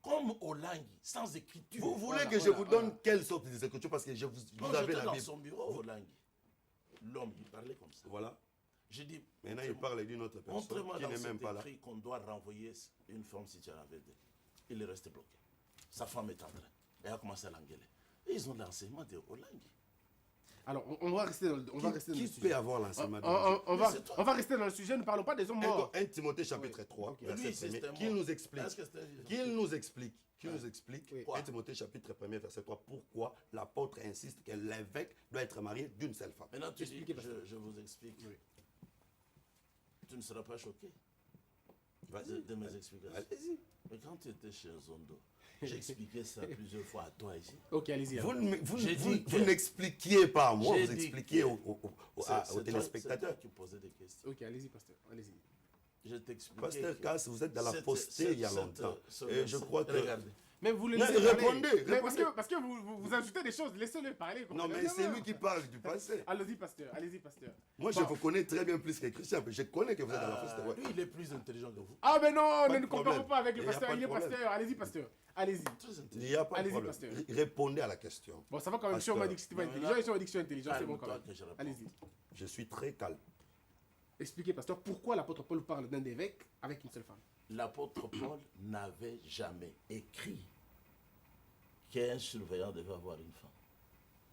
Comme au langue, sans écriture. vous voulez Voilà, que je voilà, vous donne voilà. quelle sorte d'écriture parce que vous Quand avez j'étais la dans Bible. son bureau au langue, l'homme, il parlait comme ça. Voilà. J'ai dit, Maintenant, il parle d'une autre personne montre-moi qui dans n'est cet même pas là. écrit qu'on doit renvoyer une femme si tu en avais deux. Il est resté bloqué. Sa femme est entrée. Elle a commencé à l'engueuler. Et ils ont l'enseignement de Olangue. Alors, on va rester dans, on va rester dans Qui le peut sujet. avoir l'enseignement de On va rester dans le sujet, ne parlons pas des hommes morts. 1 Timothée chapitre 3, Ok. verset Lui, c'est 1er, un qui mort. nous explique, Est-ce que c'était un vivant? qui nous explique, Oui. 1 Timothée chapitre 1er, verset 3, pourquoi l'apôtre insiste que l'évêque doit être marié d'une seule femme. Maintenant, tu dis, Expliquez, pasteur. je vous explique. Oui. Tu ne seras pas choqué Vas-y. de mes explications. Allez-y. Mais quand tu étais chez Zondo, j'ai expliqué ça plusieurs fois à toi ici. Ok, allez-y. Vous, alors. vous J'ai dit que- n'expliquiez pas à moi, J'ai vous dit expliquez que- aux C'est téléspectateurs. toi qui posais des questions. Ok, allez-y, pasteur. Allez-y. Je t'expliquais. Pasteur que Cass, vous êtes dans la cette- fausseté il y a cette- longtemps. ce Et je crois que... Regardez. Mais vous le Non, laissez parler. répondez, Mais répondez. parce que vous ajoutez des choses, laissez-le parler. Non, mais c'est lui qui parle du passé. Allez-y, pasteur. Allez-y, pasteur. Moi, je Bon. vous connais très bien plus que Christian. Je connais que vous êtes dans la fausseté. Ouais. Lui, il est plus intelligent que vous. Ah, mais non, de ne nous comparons problème. pas avec le Il y a pasteur. pas Il de est problème. pasteur. Allez-y, pasteur. Allez-y. Très Il intelligent. n'y a pas de Allez-y, problème. pasteur. Répondez à la question. Bon, ça va quand même. Si Pasteur. on m'a dit que c'était pas Non, mais intelligent, là- et si on m'a dit que je suis intelligent, c'est bon quand Calme-toi même. que je réponds. Allez-y. Je suis très calme. Expliquez, pasteur, pourquoi l'apôtre Paul parle d'un évêque avec une seule femme. L'apôtre Paul n'avait jamais écrit qu'un surveillant devait avoir une femme.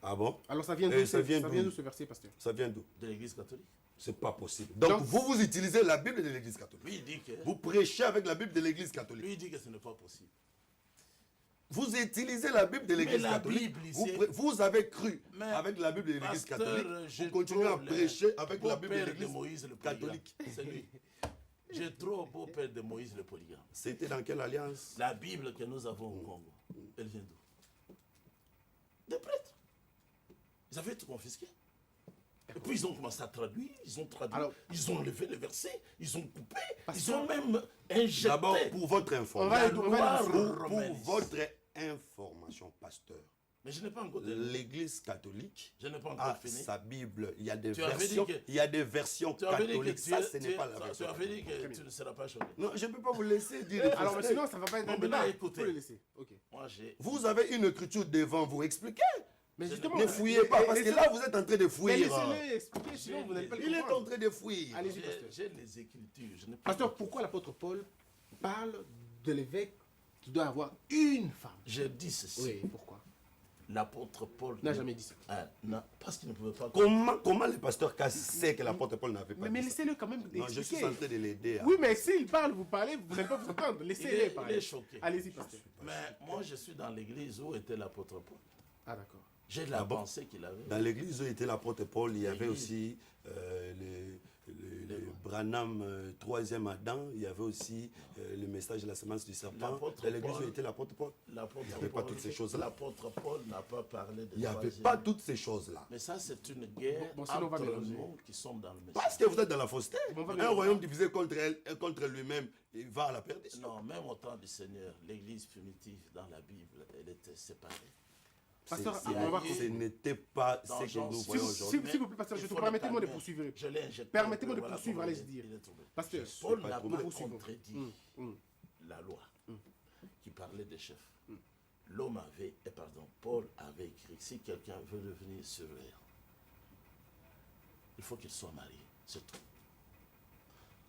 Ah bon? Alors ça vient Et d'où ça vient d'où ce verset, pasteur? Ça vient d'où? De l'église catholique. C'est pas possible. Donc, vous utilisez la Bible de l'Église catholique. Lui, il dit que, Vous prêchez avec la Bible de l'Église catholique. lui, il dit que ce n'est pas possible. Vous utilisez la Bible de l'Église la catholique. Bible, Vous, c'est- vous avez cru Mais, avec la Bible de l'Église Pasteur, catholique. j'ai Vous continuez à trop le prêcher avec la Bible de beau-père l'Église Moïse le polygame. catholique. C'est lui. J'ai trop beau-père de Moïse le polygame. C'était dans quelle alliance? La Bible que nous avons au Congo, elle vient d'où? Des prêtres. Ils avaient tout confisqué. Et puis ils ont commencé à traduire, ils ont traduit, Alors- ils ont levé les versets, ils ont coupé, ils Pasteur- ont même injecté. D'abord, pour votre On va information. on va loi laisser- Pour romaine. votre information, pasteur. Mais je n'ai pas encore terminé. L'Église catholique Je n'ai pas encore a fini. sa Bible. Il y a des Tu avais dit versions. que- Il y a des versions Tu avais dit que catholiques. tu, Ça, ce n'est pas la tu version. avais dit catholique. que tu ne seras pas choqué. Non, je ne peux pas vous laisser dire. Alors, mais sinon, ça va pas être Non, un mais là, débat. écoutez. Faut le laisser. Ok. Moi, j'ai. Vous avez une écriture devant vous. Expliquez. Mais justement, Ne fouillez pas. Parce que là, vous êtes en train de Mais fouiller. laissez-le expliquer, sinon vous n'allez pas le Il est en comprendre. train de fouiller. Allez-y, pasteur. J'ai les écritures. Je n'ai pas. Pasteur, pourquoi l'apôtre Paul parle de l'évêque qui doit avoir une femme? J'ai dit ceci. Oui, pourquoi? L'apôtre Paul N'a jamais dit ça. Ah, non, parce qu'il ne pouvait pas. Comment le pasteur Cass sait que l'apôtre Paul n'avait pas Mais dit ça? laissez-le quand même Non, je suis expliquer. en train de l'aider. Oui, mais s'il parle, vous parlez, vous n'allez pas vous entendre. Il Laissez-le est parler. choqué. Allez-y, pasteur. Mais moi, je suis dans l'église où était l'apôtre Paul. Ah, d'accord. J'ai la Ah bon? pensée qu'il avait. Dans l'église où était l'apôtre Paul, il y avait L'église. aussi le Branham, troisième Adam, il y avait aussi le message de la semence du serpent. L'apôtre Dans l'église où Paul- était l'apôtre Paul, L'apôtre il n'y avait pas Paul- toutes ces choses-là. L'apôtre Paul n'a pas parlé de Il n'y avait troisième. pas toutes ces choses-là. Mais ça, c'est une guerre Bon, sinon, on va entre mélanger. nous qui sommes dans le message. Parce que vous êtes dans la fausseté. On va Un bien. royaume divisé contre lui-même, il va à la perdition. Non, même au temps du Seigneur, l'église primitive dans la Bible, elle était séparée. Pasteur, C'est- on va ce n'était pas Dans ce que Jean nous six. voyons aujourd'hui. S'il vous plaît, pasteur, Il je faut te le permettez-moi de calmer. poursuivre. Je l'ai injecté. Permettez-moi de Voilà poursuivre, comment allez-y il est- dire. il est tombé. Pasteur, Paul pas n'a troublé. pas Poursuivons. contredit la loi qui parlait des chefs. L'homme avait, Paul avait écrit, si quelqu'un veut devenir surveillant, il faut qu'il soit marié, c'est tout.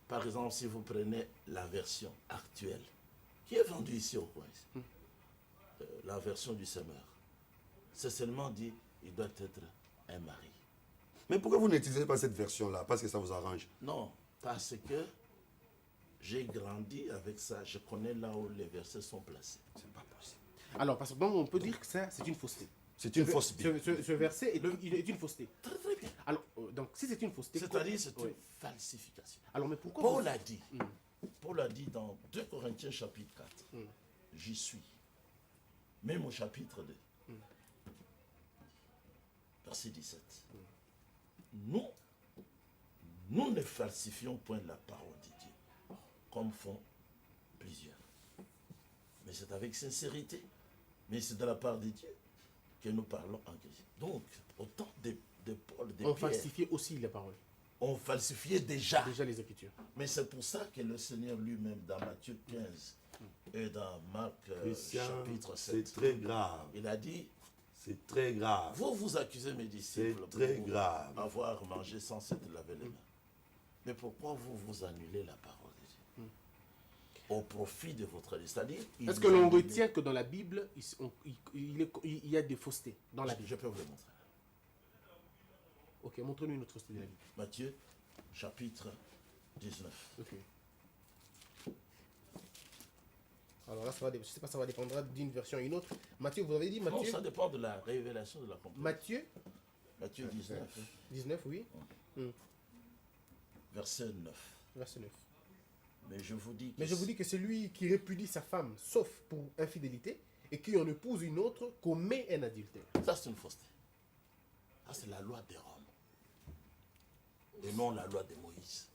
Par exemple, si vous prenez la version actuelle, qui est vendue ici au coin, la version du semeur, c'est seulement dit, il doit être un mari. Mais pourquoi vous n'utilisez pas cette version-là? Parce que ça vous arrange. Non, parce que j'ai grandi avec ça, je connais là où les versets sont placés. C'est pas possible. Alors, pasteur, donc on peut dire que ça, c'est une fausseté. C'est une fausse Bible. Ce verset est une fausseté. Très très bien. Alors, donc, si c'est une fausseté... C'est-à-dire c'est Oui. une falsification. Alors, mais pourquoi... Paul vous- a dit, Paul a dit dans 2 Corinthiens chapitre 4, j'y suis. Même au chapitre 2, verset 17. Nous ne falsifions point la parole de Dieu, comme font plusieurs. Mais c'est avec sincérité. Mais c'est de la part de Dieu que nous parlons en Christ. Donc, au temps de Paul, de On Pierre, falsifiait aussi la parole. on falsifiait déjà. Déjà les Écritures. Mais c'est pour ça que le Seigneur lui-même, dans Matthieu 15 et dans Marc Christian, chapitre c'est 7, très grave. il a dit, C'est très grave. vous accusez mes disciples C'est très pour grave. avoir mangé sans s'être lavé les mains. Mais pourquoi vous annulez la parole de Dieu au profit de votre vie? C'est-à-dire, il Est-ce que l'on retient que dans la Bible, il y a des faussetés dans la Bible? Je peux vous le montrer. Ok, montre-nous une autre fausseté de la Bible. Matthieu chapitre 19. Ok. Alors là, je ne sais pas, ça va dépendre d'une version à une autre. Matthieu, vous avez dit Non, Matthieu? ça dépend de la révélation de la compréhension. Matthieu Matthieu 19, 19, oui. verset 9. Verset 9. Mais je vous dis que Mais je vous dis que celui qui répudie sa femme, sauf pour infidélité, et qui en épouse une autre, commet un adultère. ça, c'est une fausseté. Ça, c'est la loi de Rome. Et non la loi de Moïse.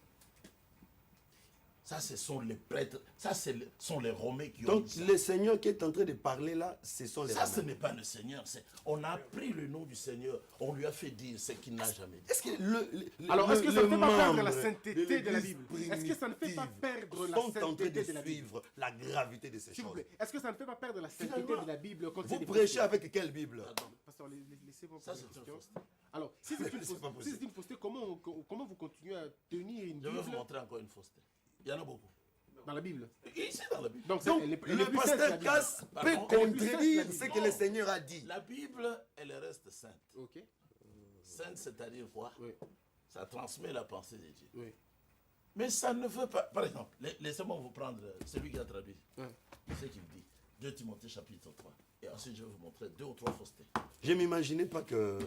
Ça, ce sont les prêtres. Ça, sont les Romains qui ont Donc, dit ça. le Seigneur qui est en train de parler là, ce sont les Ça, ce Romains. n'est pas le Seigneur. On a pris le nom du Seigneur. On lui a fait dire ce qu'il n'a jamais dit. Est-ce que Alors, est-ce que ça ne fait pas perdre la membres sainteté de la l'Église Bible? Est-ce que ça ne fait pas primitive perdre la sont en train sainteté de de la Bible? suivre la gravité de ces S'il vous choses? plaît, est-ce que ça ne fait pas perdre la sainteté Finalement, de la Bible quand il y a Vous des prêchez faussetés? avec quelle Bible? Attends, Pasteur, laissez-moi ça, poser c'est la une question. fausseté. Alors, si c'est une C'est pas fausseté, possible. comment vous continuez à tenir une Je vais vous Bible montrer encore une fausseté. Il y en a beaucoup. dans la Bible? Ici, dans la Bible. Donc, Donc, elle est le plus sainte, la pasteur Bible. Casse Pardon? peut Elle est plus sainte, contredire la ce Bible. que le Seigneur a dit. La Bible, elle reste sainte. Ok. Sainte, c'est-à-dire quoi? Oui. Ça transmet la pensée de Dieu. Oui. Mais ça ne veut pas. Par exemple, laissez-moi vous prendre celui qui a traduit. Ouais. Ce qu'il dit. 2 Timothée chapitre 3. Et ensuite, je vais vous montrer 2 ou 3 faussetés. Je m'imaginais pas que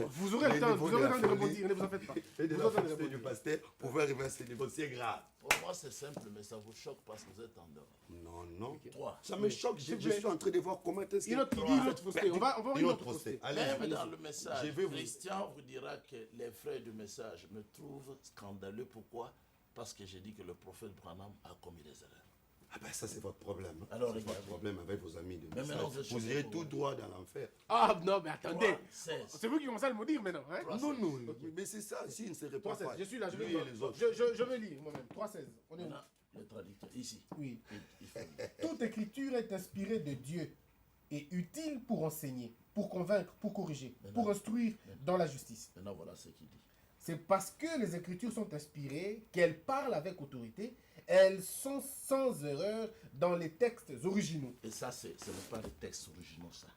Vous aurez le temps, vous aurez le temps de rebondir, ne vous en faites pas. et de Vous la aurez le temps de fausseté du rebondir. pasteur pouvait arriver à ce niveau. C'est grave. Pour moi, c'est simple, mais ça vous choque parce que vous êtes en dehors. Non, non. 3. Ça me choque. S'il vous Je plaît. suis en train de voir comment est-ce Une autre, que... il dit une autre fausseté. On va voir une autre fausseté. Allez, Même allez. dans le message, Je vais vous- Christian vous dira que les frères du message me trouvent scandaleux. Pourquoi? Parce que j'ai dit que le prophète Branham a commis des erreurs. Ah ben ça c'est votre problème. Alors, c'est votre regardez. problème avec vos amis de Mais message. maintenant, vous êtes Vous choqués irez pour tout moi. droit dans l'enfer. Ah non, mais attendez. 16. C'est vous qui commencez à le maudire maintenant. Hein? 3, Non, non, mais c'est ça, s'il ne serait pas 3-16. Je suis là, je lui vais et les autres. Je vais lire moi-même. 3-16. On est où? Maintenant, le traducteur, ici. Oui. Il faut lire. Toute écriture est inspirée de Dieu et utile pour enseigner, pour convaincre, pour corriger, pour instruire dans la justice. Maintenant, voilà ce qu'il dit. C'est parce que les Écritures sont inspirées qu'elles parlent avec autorité. Elles sont sans erreur dans les textes originaux. Et ça, ce n'est pas les textes originaux, ça.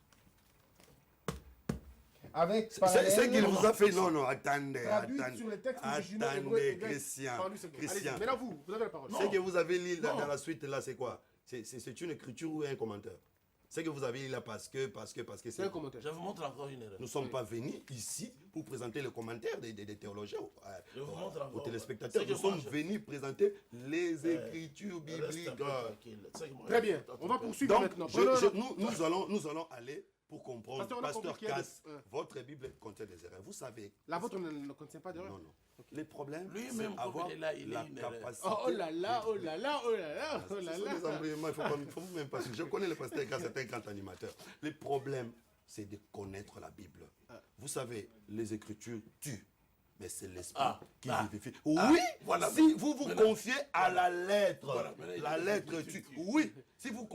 Avec C'est qu'il vous a fait. Non, non, attendez, traduit attendez. sur les textes originaux. Attendez, Christian. Christian. Maintenant vous avez la parole. Ce que vous avez lu Non. dans la suite là, c'est quoi? C'est une écriture ou un commentaire? Ce que vous avez là parce que C'est un commentaire. Je vous montre encore une erreur. Nous ne sommes pas venus ici pour présenter le commentaire des théologiens Je vous montre encore. aux téléspectateurs. C'est que Nous sommes moi, venus présenter les écritures Reste bibliques. un peu tranquille. C'est que moi, Très bien, je- on va poursuivre Donc, maintenant. nous allons aller pour comprendre. Pasteur, on a Pasteur compris qu'il y a Cass, des- votre Bible contient des erreurs. Vous savez. La vôtre ne contient pas d'erreur. Non, non. Les problèmes, Lui-même, c'est avoir comme il est là, il la est une erreur. capacité. Oh là là, oh là là, oh là là, oh là Ce sont là. des embrouillements, il ne faut même pas. Je connais le pasteur Cass, c'est un grand animateur. Le problème, c'est de connaître la Bible. Vous savez, les Écritures tuent. Mais c'est l'esprit qui vivifie. Oui, voilà. si vous vous Maintenant, confiez à la lettre, Voilà, maintenant, la il- lettre il- tue. il- Oui, si vous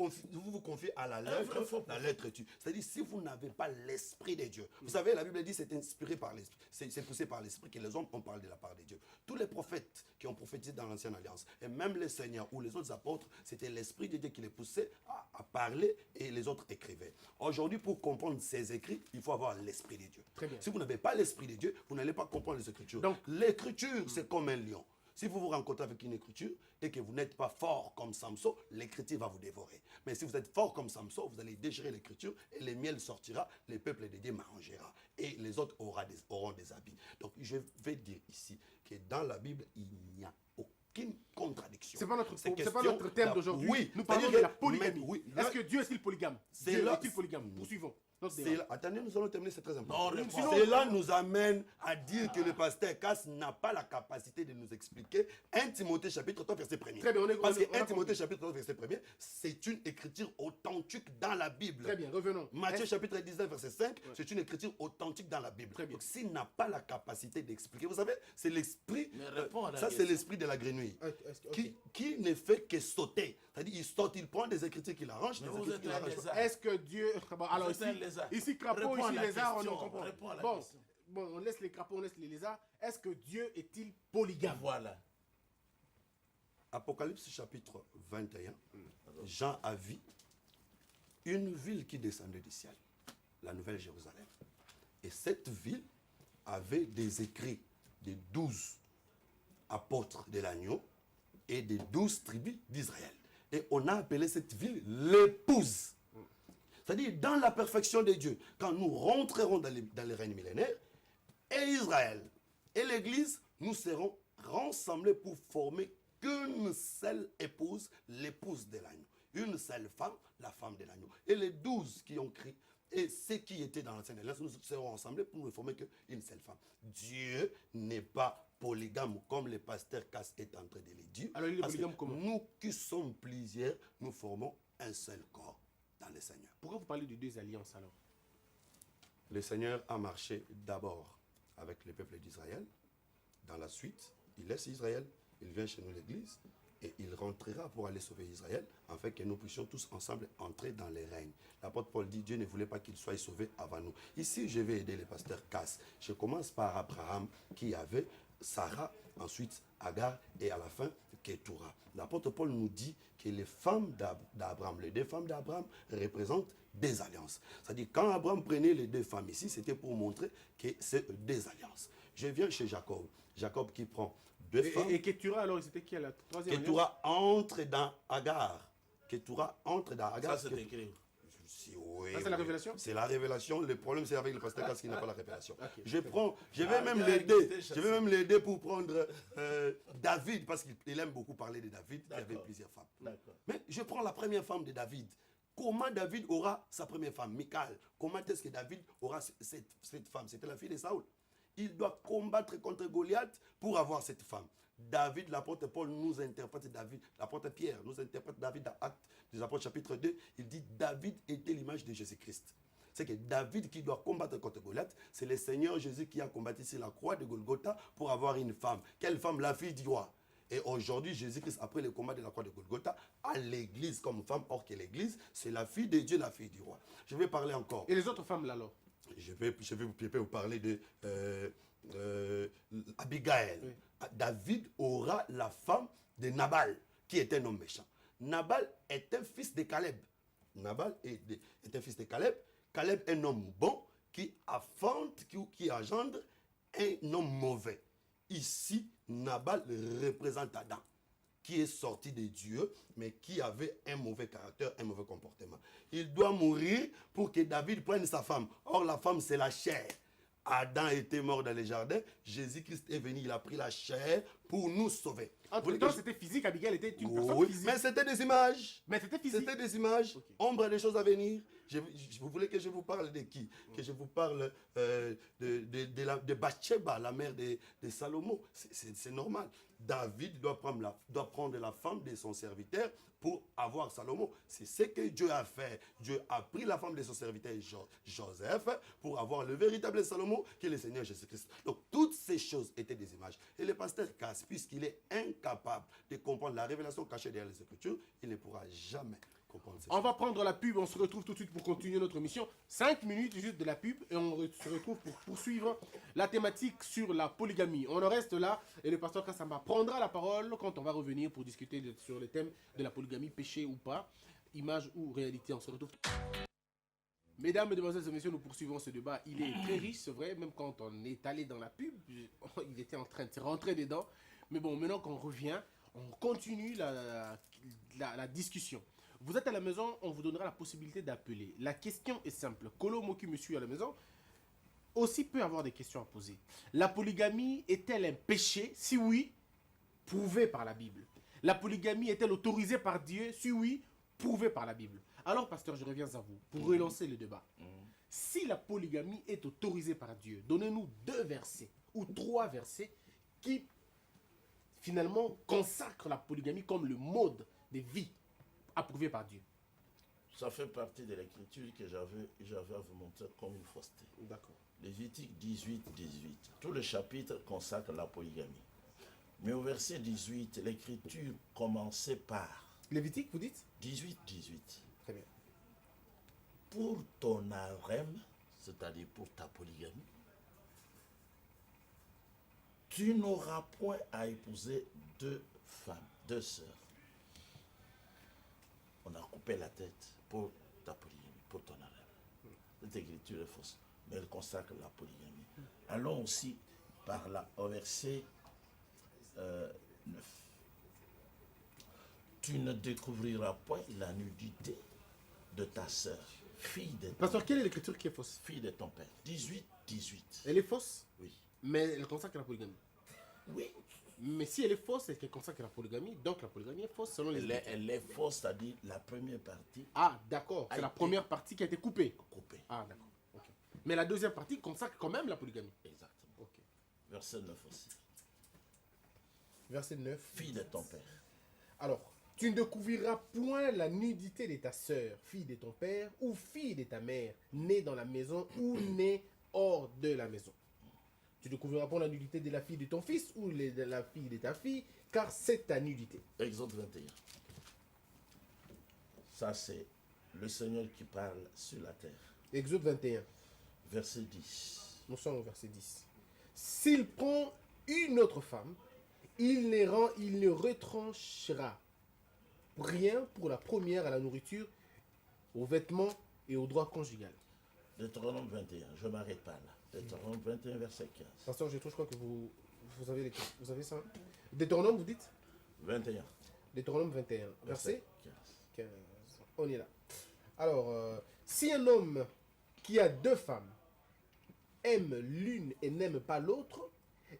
vous confiez à la vrai lettre, faux la lettre tue. C'est-à-dire, si vous n'avez pas l'esprit de Dieu. Vous savez, la Bible dit c'est inspiré par l'esprit. C'est poussé par l'esprit que les hommes ont parlé de la part de Dieu. Tous les prophètes qui ont prophétisé dans l'Ancienne Alliance, et même les seigneurs ou les autres apôtres, c'était l'esprit de Dieu qui les poussait à parler et les autres écrivaient. Aujourd'hui, pour comprendre ces écrits, il faut avoir l'esprit de Dieu. Très bien. Si vous n'avez pas l'esprit de Dieu, vous n'allez pas comprendre les Écritures. Donc, l'écriture, c'est comme un lion. Si vous vous rencontrez avec une écriture et que vous n'êtes pas fort comme Samson, l'écriture va vous dévorer. Mais si vous êtes fort comme Samson, vous allez déchirer l'écriture et le miel sortira, le peuple de Dieu mangera et les autres auront des habits. Donc je vais dire ici que dans la Bible, il n'y a aucune contradiction. C'est pas notre, C'est c'est pas question notre thème la- d'aujourd'hui. Oui, Nous parlons de c'est-à-dire la polygamie. oui, Est-ce que Dieu est-il polygame? c'est Dieu là- est-il polygame? Poursuivons. Notre C'est débat. là- attendez, nous allons terminer, c'est très important. Non, Sinon- Cela nous amène à dire que le pasteur Cass n'a pas la capacité de nous expliquer 1 Timothée chapitre 3 verset 1er. Très bien, Parce on que a 1 Timothée compris. chapitre 3 verset 1er, c'est une écriture authentique dans la Bible. Très bien, revenons. Matthieu Est-ce- chapitre 19 verset 5, c'est une écriture authentique dans la Bible. Très bien. Donc s'il n'a pas la capacité d'expliquer, vous savez, c'est l'esprit, Mais réponds à la ça c'est question. l'esprit de la grenouille. Est-ce que- ok. Qui ne fait que sauter. C'est-à-dire, il saute, il prend des écritures qu'il arrange, des Mais vous écritures êtes qu'il un arrange pas. lézard. Est-ce que Dieu... Bon, alors êtes un lézard. ici crapaud, Réponds à ici la lézard, on question. en comprend. Réponds à la Bon, question. bon, on laisse les crapauds, on laisse les lézards. Est-ce que Dieu est-il polygame? Voilà. Apocalypse chapitre 21, Jean a vu une ville qui descendait du ciel, la Nouvelle Jérusalem. Et cette ville avait des écrits des 12 apôtres de l'agneau et des 12 tribus d'Israël. Et on a appelé cette ville l'épouse. C'est-à-dire, dans la perfection de Dieu, quand nous rentrerons dans le règne millénaire, et Israël et l'Église, nous serons rassemblés pour former qu'une seule épouse, l'épouse de l'agneau. Une seule femme, la femme de l'agneau. Et les 12 qui ont crié, et ceux qui étaient dans l'ancienne alliance, nous serons rassemblés pour ne former qu'une seule femme. Dieu n'est pas polygame comme le pasteur Cass est en train de le dire. Alors, il est Parce que polygame comment? nous qui sommes plusieurs, nous formons un seul corps dans le Seigneur. Pourquoi vous parlez de deux alliances alors? Le Seigneur a marché d'abord avec le peuple d'Israël. Dans la suite, il laisse Israël, il vient chez nous l'Église et il rentrera pour aller sauver Israël afin que nous puissions tous ensemble entrer dans les règnes. L'apôtre Paul dit, Dieu ne voulait pas qu'il soit sauvé avant nous. Ici, je vais aider le pasteur Cass. Je commence par Abraham qui avait Sarah, ensuite Agar et à la fin Ketura. L'apôtre Paul nous dit que les femmes d'Abraham, les deux femmes d'Abraham représentent des alliances. C'est-à-dire quand Abraham prenait les deux femmes ici, c'était pour montrer que c'est des alliances. Je viens chez Jacob. Jacob qui prend deux femmes. Et Ketura, alors, c'était qui à la troisième alliance? Ketura entre dans Agar. Ketura entre dans Agar. Ça, c'est écrit. Oui, Ça, c'est la révélation? C'est la révélation. Le problème, c'est avec le pasteur Cass qui n'a pas la révélation. Ok. Je vais Ah, même bien, l'aider. écoutez, Je vais même l'aider pour prendre David, parce qu'il aime beaucoup parler de David. Il y avait D'accord. plusieurs femmes. D'accord. Mais je prends la première femme de David. Comment David aura sa première femme, Michal? Comment est-ce que David aura cette femme? C'était la fille de Saoul. Il doit combattre contre Goliath pour avoir cette femme. David, l'apôtre Paul nous interprète David, l'apôtre Pierre nous interprète David dans Actes des Apôtres chapitre 2. Il dit David était l'image de Jésus-Christ. C'est que David qui doit combattre contre Goliath, c'est le Seigneur Jésus qui a combattu sur la croix de Golgotha pour avoir une femme. Quelle femme? La fille du roi. Et aujourd'hui, Jésus-Christ, après le combat de la croix de Golgotha, a l'Église comme femme, or que l'Église, c'est la fille de Dieu, la fille du roi. Je vais parler encore. Et les autres femmes là alors? Je vais vous parler de Abigail. Oui. David aura la femme de Nabal, qui est un homme méchant. Nabal est un fils de Caleb. Nabal est un fils de Caleb. Caleb est un homme bon qui affronte, qui engendre un homme mauvais. Ici, Nabal représente Adam. qui est sorti de Dieu, mais qui avait un mauvais caractère, un mauvais comportement. Il doit mourir pour que David prenne sa femme. Or, la femme, c'est la chair. Adam était mort dans les jardins. Jésus-Christ est venu, il a pris la chair pour nous sauver. Entre-temps, c'était physique, Abigail était une personne Oui, physique. mais c'était des images. Mais c'était physique. C'était des images, Ok. ombre des choses à venir. Vous voulez que je vous parle de qui? Que je vous parle de Bathsheba, la mère de Salomon. C'est normal. David doit prendre la femme de son serviteur pour avoir Salomon. C'est ce que Dieu a fait. Dieu a pris la femme de son serviteur Joseph pour avoir le véritable Salomon qui est le Seigneur Jésus-Christ. Donc toutes ces choses étaient des images. Et le pasteur Cass, puisqu'il est incapable de comprendre la révélation cachée derrière les Écritures, il ne pourra jamais comprendre ces On choses. va prendre la pub, on se retrouve tout de suite pour continuer notre mission. 5 minutes juste de la pub et on se retrouve pour poursuivre la thématique sur la polygamie. On en reste là et le pasteur Kassamba prendra la parole quand on va revenir pour discuter sur le thème de la polygamie, péché ou pas, image ou réalité. On se retrouve. Mesdames, mesdemoiselles et messieurs, nous poursuivons ce débat. Il est très riche, c'est vrai, même quand on est allé dans la pub, il était en train de se rentrer dedans. Mais bon, maintenant qu'on revient, on continue la discussion. Vous êtes à la maison, on vous donnera la possibilité d'appeler. La question est simple. Kolo Moki me suit à la maison, aussi peut avoir des questions à poser. La polygamie est-elle un péché? Si oui, prouvé par la Bible. La polygamie est-elle autorisée par Dieu? Si oui, prouvé par la Bible. Alors, pasteur, je reviens à vous pour relancer le débat. Si la polygamie est autorisée par Dieu, donnez-nous 2 versets ou 3 versets qui finalement consacrent la polygamie comme le mode de vie approuvé par Dieu. Ça fait partie de l'écriture que j'avais à vous montrer comme une fausseté. D'accord. Lévitique 18, 18. Tout le chapitre consacre la polygamie. Mais au verset 18, l'écriture commençait par Lévitique, vous dites? 18, 18. Très bien. Pour ton harem, c'est-à-dire pour ta polygamie, tu n'auras point à épouser 2 femmes, 2 sœurs. On a coupé la tête pour ta polygamie, pour ton harem. Cette écriture est fausse, mais elle consacre la polygamie. Allons aussi par là, au verset 9. Tu ne découvriras point la nudité de ta sœur, fille de ton, Pasteur, quelle est l'écriture qui est fausse? fille de ton père. 18, 18. Elle est fausse, Oui. mais elle consacre la polygamie. Oui. Mais si elle est fausse, c'est qu'elle consacre la polygamie, donc la polygamie est fausse selon les Elle est fausse, c'est-à-dire la première partie Ah, d'accord. a C'est la été première partie qui a été coupée. coupée. Ah, d'accord. Ok. Mais la deuxième partie consacre quand même la polygamie. Exactement. Ok. Verset 9 aussi. Verset 9. Fille de ton père. Alors, tu ne découvriras point la nudité de ta sœur, fille de ton père, ou fille de ta mère, née dans la maison ou née hors de la maison. Tu ne découvriras point la nudité de la fille de ton fils ou de la fille de ta fille, car c'est ta nudité. Exode 21. Ça, c'est le Seigneur qui parle sur la terre. Exode 21. Verset 10. Nous sommes au verset 10. S'il prend une autre femme, il ne retranchera rien pour la première à la nourriture, aux vêtements et au droit conjugal. Deutéronome 21. Je ne m'arrête pas là. Deutéronome 21, verset 15. Pasteur, je crois que vous avez ça. Deutéronome, vous dites? 21. Deutéronome 21, verset 15. 15. On est là. Alors, si un homme qui a 2 femmes aime l'une et n'aime pas l'autre,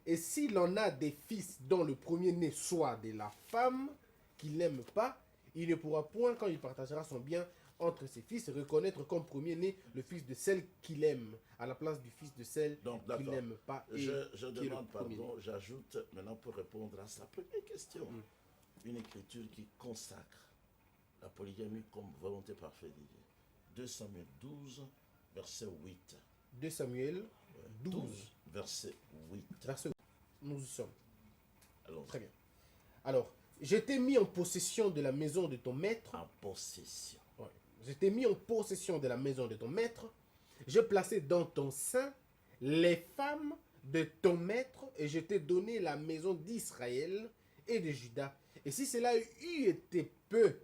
et s'il en a des fils dont le premier-né soit de la femme qu'il n'aime pas, il ne pourra point, quand il partagera son bien entre ses fils, reconnaître comme premier-né le fils de celle qu'il aime, à la place du fils de celle Donc, qu'il d'accord. n'aime pas. Et Je qui est le demande premier-né. pardon, j'ajoute maintenant pour répondre à sa première question. Une écriture qui consacre la polygamie comme volonté parfaite de Dieu. 2 Samuel 12, verset 8. 2 Samuel 12, verset 8. verset 8. Nous y sommes. Allons Très bien. Alors, je t'ai mis en possession de la maison de ton maître. en possession. Ouais. Je t'ai mis en possession de la maison de ton maître. J'ai placé dans ton sein les femmes de ton maître et je t'ai donné la maison d'Israël et de Juda. Et si cela eût été peu,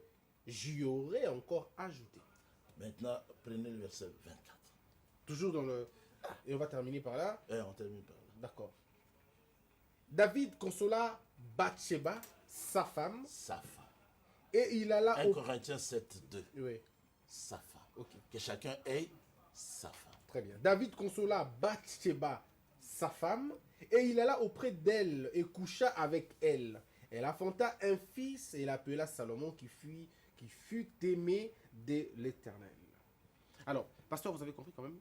j'y aurais encore ajouté. Maintenant, prenez le verset 24. Toujours dans le... Et on va terminer par là. Et on termine par là. D'accord. David consola Bathsheba, sa femme, sa femme. et il alla 1 Corinthiens 7, 2. Oui, Sa femme. ok, Que chacun ait sa femme. très bien. David consola Bathsheba, sa femme, et il alla auprès d'elle et coucha avec elle. Elle enfanta un fils et l'appela Salomon qui fut aimé de l'Éternel. Alors, pasteur, vous avez compris quand même?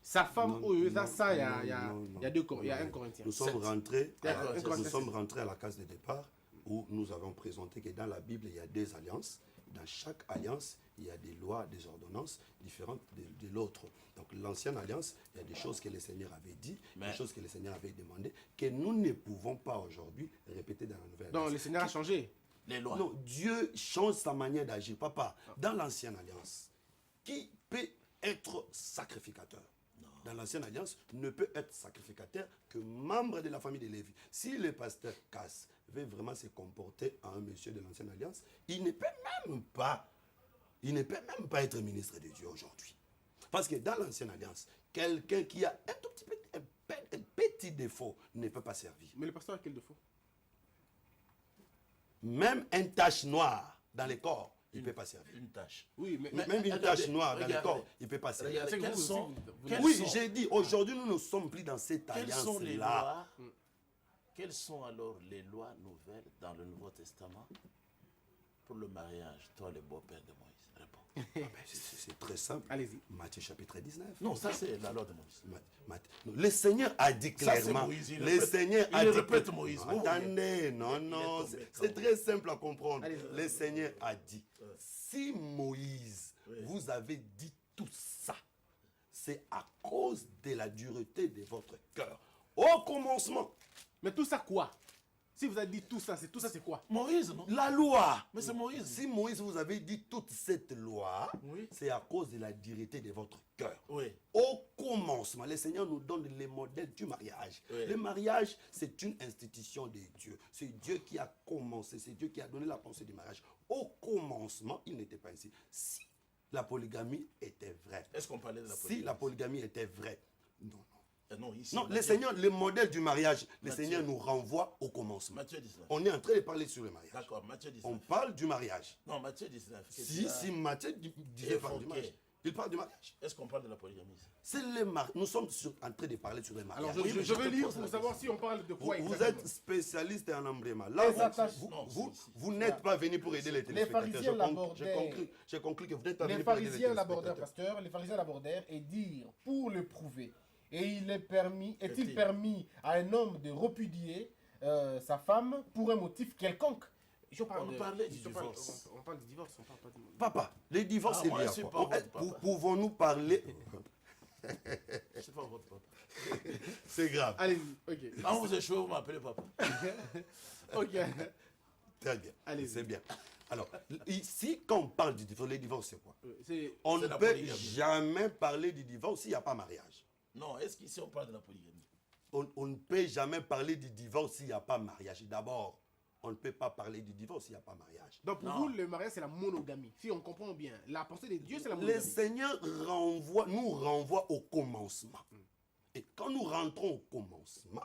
Sa femme, Non, il y non, a deux, il y a un non. Corinthien. Nous sommes Sept. rentrés, D'accord, à, c'est nous ça. sommes rentrés à la case de départ où nous avons présenté que dans la Bible, il y a des alliances. Dans chaque alliance, il y a des lois, des ordonnances différentes de l'autre. Donc l'ancienne alliance, il y a des choses que le Seigneur avait dit, des choses que le Seigneur avait demandé, que nous ne pouvons pas aujourd'hui répéter dans la nouvelle Non, alliance. le Seigneur a changé. Les lois. Non, Dieu change sa manière d'agir. Papa, dans l'ancienne alliance, qui peut être sacrificateur? Dans l'ancienne alliance, ne peut être sacrificateur que membre de la famille de Lévi. Si le pasteur Cass veut vraiment se comporter en un monsieur de l'ancienne alliance, il ne peut même pas être ministre de Dieu aujourd'hui. Parce que dans l'ancienne alliance, quelqu'un qui a un tout petit un petit défaut ne peut pas servir. Mais le pasteur a quel défaut? Même une tache noire dans le corps, il ne peut pas servir. Une tâche. Oui, mais Même une regardez, tache noire dans le regardez. corps, il ne peut pas servir. Regardez, C'est que quelles vous sont, aussi, vous- quelles Oui, sont- j'ai dit, aujourd'hui, nous ne sommes plus dans cette quelles sont les alliance-là. lois? Quelles sont alors les lois nouvelles dans le Nouveau Testament pour le mariage? Toi, le beau-père de Moïse, réponds. C'est très simple. Allez-y. Matthieu chapitre 19. Non, ça c'est la loi de Moïse. Non, le Seigneur a dit Ça, c'est clairement. Moïse, il Le répète- Seigneur a il dit. répète Moïse. Non, attendez, non, non. tombé C'est très simple à comprendre. Allez-y. Le Seigneur a dit, si Moïse vous avez dit tout ça, c'est à cause de la dureté de votre cœur. Au commencement, Mais tout ça quoi? Si vous avez dit tout ça, c'est quoi? Moïse, non? la loi. Mais c'est Moïse. Si Moïse vous avait dit toute cette loi, Oui. c'est à cause de la dureté de votre cœur. Oui. Au commencement, le Seigneur nous donne les modèles du mariage. Oui. Le mariage, c'est une institution de Dieu. C'est Dieu qui a commencé, c'est Dieu qui a donné la pensée du mariage. Au commencement, il n'était pas ainsi. Si la polygamie était vraie, Est-ce qu'on parlait de la polygamie? si la polygamie était vraie, non, non. Non, ici. Non, le Matthieu- Seigneur, le modèle du mariage, le Matthieu. Seigneur nous renvoie au commencement. Matthieu 19. On est en train de parler sur le mariage. D'accord, Matthieu 19. On parle du mariage. Non, Matthieu 19. Si Matthieu disait parle du mariage, il parle du mariage. Est-ce qu'on parle de la polygamie? C'est le mariage. Nous sommes en train de parler sur le mariage. Alors, Oui, mais je je veux te lire pose pour la savoir question. si on parle de Vous, quoi vous exactement. êtes spécialiste en embréma. Là, Les attaches- vous n'êtes pas venu pour aider les téléspectateurs. pharisiens l'abordaient. J'ai conclu que vous n'êtes pas Les venu pour aider les pharisiens l'abordèrent, téléspectateurs. pasteur, les pharisiens l'abordèrent et dirent, pour le prouver, et est-il Est-il permis à un homme de repudier sa femme pour un motif quelconque? Je parle On de- parlait du je parle- divorce. On parle du divorce, on parle pas du... Papa, les divorces, Ah, c'est moi, lié à c'est quoi? pas votre papa. Pouvons-nous parler? C'est pas votre papa. C'est grave. Allez-y, ok. Quand vous échouez, vous m'appelez papa. Ok. Très bien. Allez-y. C'est bien. Alors, ici, quand on parle du divorce, les divorces, c'est quoi? C'est... On C'est ne la peut polygamie. jamais parler du divorce s'il n'y a pas mariage. Non, est-ce qu'ici on parle de la polygamie? On ne peut jamais parler du divorce s'il n'y a pas mariage. D'abord, on ne peut pas parler du divorce s'il n'y a pas mariage. Donc pour Non. vous, le mariage, c'est la monogamie. Si on comprend bien, la pensée de Dieu, c'est la Le monogamie. Seigneur nous renvoie au commencement. Et quand nous rentrons au commencement,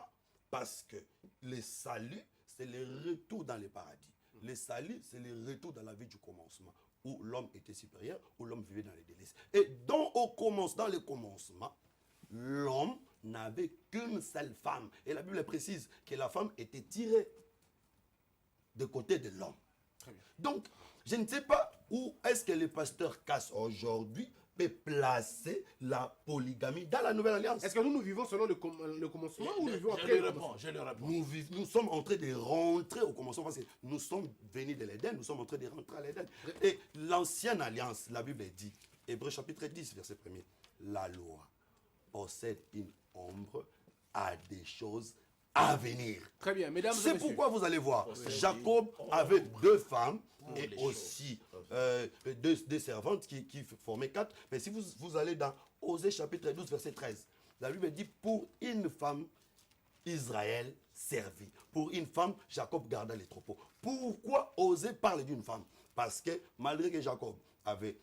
parce que le salut, c'est le retour dans le paradis. Le salut, c'est le retour dans la vie du commencement, où l'homme était supérieur, où l'homme vivait dans les délices. Et dans le commencement, l'homme n'avait qu'une seule femme. Et la Bible précise que la femme était tirée de côté de l'homme. Très bien. Donc, je ne sais pas où est-ce que le pasteur Cass aujourd'hui peut placer la polygamie dans la nouvelle alliance. Est-ce que nous vivons selon le commencement ou nous vivons Je après lui le réponds, commencement? je lui réponds. Nous sommes en train de rentrer au commencement parce que nous sommes venus de l'Éden, nous sommes en train de rentrer à l'Éden. Et l'ancienne alliance, la Bible dit, Hébreux chapitre 10, verset 1er, la loi possède une ombre à des choses à venir. Très bien, mesdames et C'est messieurs. pourquoi vous allez voir, Possède Jacob une avait ombre deux femmes pour et les aussi deux servantes qui formaient quatre. Mais si vous allez dans Osée chapitre 12, verset 13, la Bible dit, pour une femme, Israël servit. Pour une femme, Jacob garda les troupeaux. Pourquoi Osée parle d'une femme? Parce que malgré que Jacob avait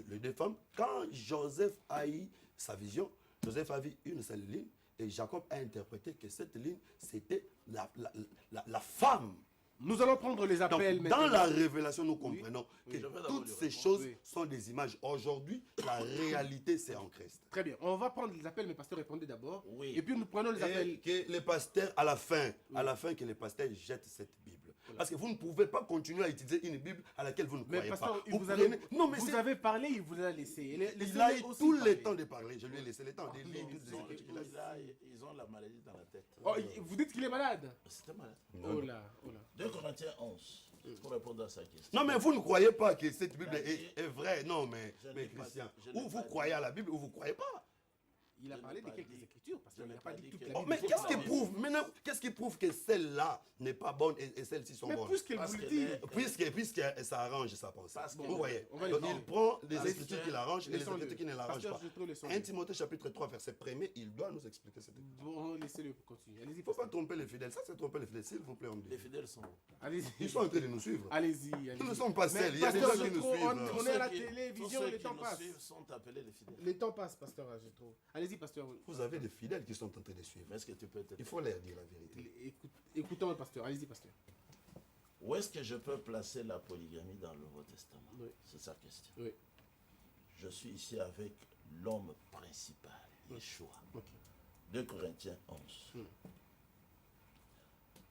les deux femmes, quand Joseph a eu sa vision, Joseph a vu une seule ligne et Jacob a interprété que cette ligne, c'était la femme Nous allons prendre les Donc, appels dans maintenant. la révélation, nous comprenons Oui. que Je vais d'abord toutes lui ces répondre. choses Oui. sont des images. Aujourd'hui, la réalité, c'est en Christ. Très bien. On va prendre les appels, mais pasteur, répondez d'abord. Oui. Et puis nous prenons les Et appels. que les pasteurs, à la fin, que les pasteurs jettent cette Bible. Parce que vous ne pouvez pas continuer à utiliser une Bible à laquelle vous ne Mais croyez pasteur, pas. il Vous vous, avez, prenez- Non, mais vous c'est- avez parlé, il vous a laissé. il a Laissez-le eu aussi tout parler. le temps de parler. Je lui ai laissé le temps de lire toutes les Écritures. Ils ont la maladie dans la tête. Oh, vous dites qu'il est malade. C'était malade. Oh là, oh là. 2 Corinthiens 11, pour répondre à sa question. Non, mais vous ne croyez pas que cette Bible est vraie. Non, mais Je n'ai pas Christian, dit- je n'ai ou vous pas dit. croyez à la Bible ou vous ne croyez pas. Il a Je parlé n'ai de pas quelques dit- écritures, parce je qu'il n'ai n'a pas pas dit dit toute que- la Oh, Bible. mais Toute qu'est-ce la qui Bible. prouve maintenant, qu'est-ce qui prouve que celle-là n'est pas bonne et celle-ci sont Mais bonnes? puisqu'elle Parce vous le que dit. Puisque ça arrange sa pensée. Parce que- Vous voyez, on va donc les il laisser. prend des Parce écritures que- qui l'arrangent et les Laissons-le. écritures qui ne l'arrangent Pasteur, pas. je trouve le son. 1 Timothée chapitre 3 verset 1er, il doit nous expliquer cette écriture. Bon, laissez-le continuer. Allez-y, Il ne faut pas pasteur. tromper les fidèles. Ça, c'est tromper les fidèles. S'il vous plaît, on me dit. Les fidèles sont. Allez-y. Ils sont en train de nous suivre. Allez-y, allez-y. Nous ne sommes pas Mais seuls. Il y a des pasteur gens qui nous Jetro, suivent. on est à la Tous ceux qui- télévision, tous ceux le qui temps nous passe. suivent sont appelés les fidèles. Le temps passe, pasteur Jetro. Allez-y, pasteur. Vous avez des fidèles qui sont en train de suivre. Mais est-ce que tu peux te... Il faut leur dire la vérité. Écoutons le pasteur. Allez-y, pasteur. Où est-ce que je peux placer la polygamie dans le Nouveau Testament? Oui. C'est sa question. Oui. Je suis ici avec l'homme principal, Yeshua. Ok. 2 Corinthiens 11.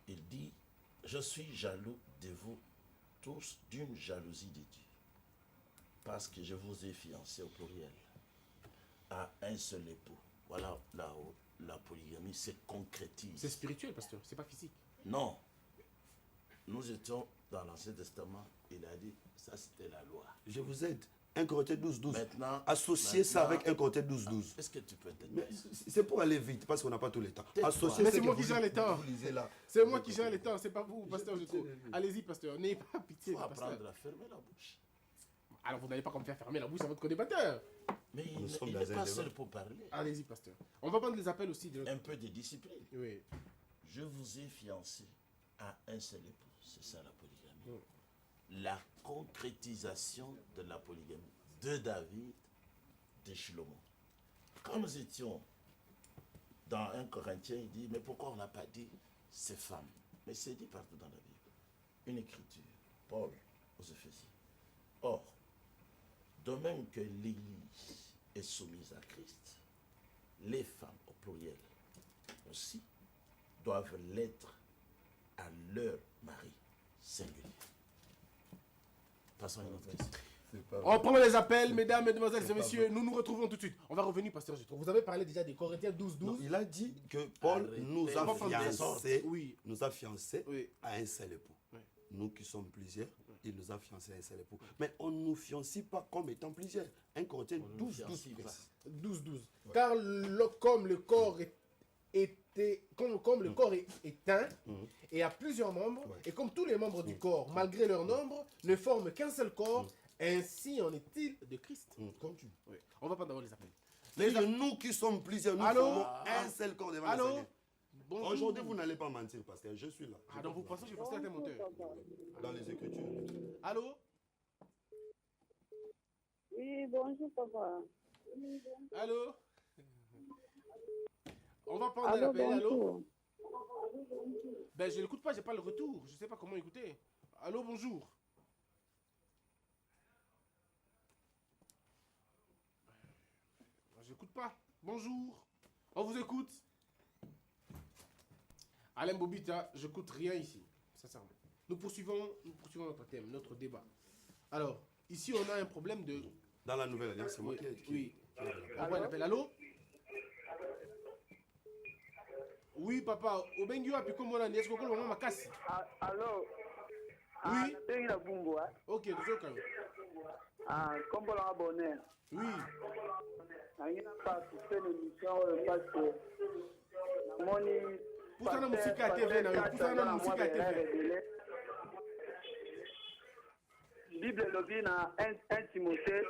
Il dit, je suis jaloux de vous tous d'une jalousie de Dieu, parce que je vous ai fiancé au pluriel à un seul époux. Voilà là où la polygamie se concrétise. C'est spirituel, pasteur. C'est pas physique. Non. Nous étions dans l'Ancien Testament, il a dit, ça c'était la loi. Je vous aide. 1 Corinthiens 12, 12. Maintenant, Associez ça maintenant- avec 1 Corinthiens 12, 12. Est-ce que tu peux te Mais c'est pour aller vite, parce qu'on n'a pas tout le temps. Tais-toi. Associez Mais ce c'est que moi qui vous- gère les temps. Vous lisez là. C'est moi qui gère les temps, c'est pas vous, pasteur Jetro. Allez-y, pasteur. N'ayez pas pitié, Il faut pasteur. apprendre à fermer la bouche. Alors, vous n'allez pas comme faire fermer la bouche à votre co-débatteur. Mais Nous sommes il dans n'est un pas débat. seul pour parler. Allez-y, pasteur. On va prendre les appels aussi de l'autre. Un peu de discipline. Oui. Je vous ai fiancé à un seul époux. C'est ça la polygamie. La concrétisation de la polygamie de David, de Shlomo. Quand nous étions dans 1 Corinthiens, il dit, mais pourquoi on n'a pas dit ces femmes? Mais c'est dit partout dans la Bible. Une écriture, Paul aux Éphésiens. Or, de même que l'Église est soumise à Christ, les femmes au pluriel aussi doivent l'être à leur mari singulier. Passons à une autre question. On prend les appels, mesdames, mesdemoiselles et messieurs. Nous nous retrouvons tout de suite. On va revenir, pasteur Jetro. Vous avez parlé déjà des Corinthiens 12, 12. Non, il a dit que Paul Arrêtez. nous On a va prendre des fiancés, Oui. nous a fiancés Oui. à un seul époux. Oui. Nous qui sommes plusieurs, il nous a fiancés à un seul époux. Mais on ne nous fiancie pas comme étant plusieurs. 1 Corinthiens 12, 12 fiancie pas. précise. 12, 12. Car comme le corps comme le corps est éteint et a plusieurs membres, Ouais. et comme tous les membres du corps, malgré leur nombre, ne forment qu'un seul corps, ainsi en est-il de Christ. Continue. Oui. On va pas d'abord les appels. Mais nous qui sommes plusieurs, nous Allô? formons un seul corps devant le Allô? Seigneur. Bonjour. Aujourd'hui, vous n'allez pas mentir, pasteur. Je suis là. Ah, donc vous pensez que je suis pasteur monteur? Dans les Écritures. Allô? Oui, bonjour papa. Allô? On va prendre Allô, l'appel. Allô? bonjour. Ben, je l'écoute pas, j'ai pas le retour. Je sais pas comment écouter. Allô, bonjour. J'écoute pas. Bonjour. On vous écoute. Alain Bobita, j'écoute rien ici. Sincèrement. Nous poursuivons notre thème, notre débat. Alors, ici, on a un problème de... Dans la Nouvelle Alliance, c'est moi Oui, qui ai écrit. oui. On voit l'appel. Allô? Oui, papa. Obengi wapi komona ndi esko kolo mama makasi. Allô? Oui. Bengi na bumbu, hein? Ok, tozoka. Comme on a abonné. Oui. Il n'a pas fait l'émission parce que Moni. Poussana musika à TV na yo, poussana musika à TV. Bible lobby na 1 Timothée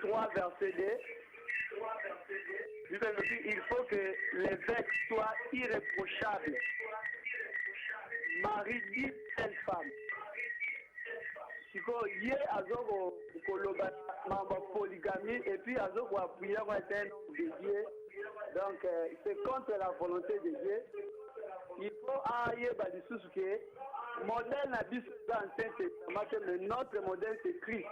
3 verset 2. Bible lobby, il faut que l'évêque soit irréprochable. Marie dit telle femme. Siko ye azo koloba mamba polygamie et puis azo ko appuyer ko être un homme de Dieu. Donc c'est contre la volonté de Dieu. il faut ayeba lisusu ke modèle na biso eza ancien testament ke mais notre modèle c'est Christ.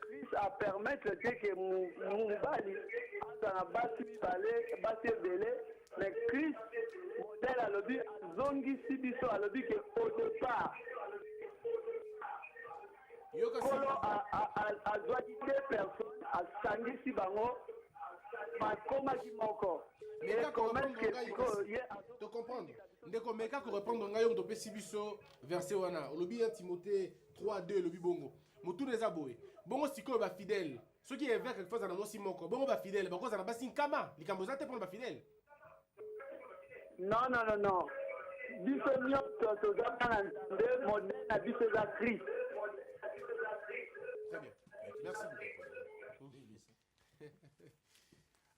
Christ a permettre que mobali aza na basi mibale basi ebele mais Christ modèle alobi azongisi biso alobi ke au départ kolo azwaki te personne asangisi bango bakomaki moko. To comprendre. Ndeko meka ko répondre ngai to pesi biso verset wana. Olobi en Timothée 3:2 lobi bongo. Mutu les aboye. Bongo siko ba fidèle. Ceux qui évêque quelque chose na mosi moko. Bongo ba fidèle. Bako za na basi nkama. Likambo za te pour ba fidèle. Non. Biso nyonso toza na nzambe modèle na biso za Christ. Très bien. Merci beaucoup.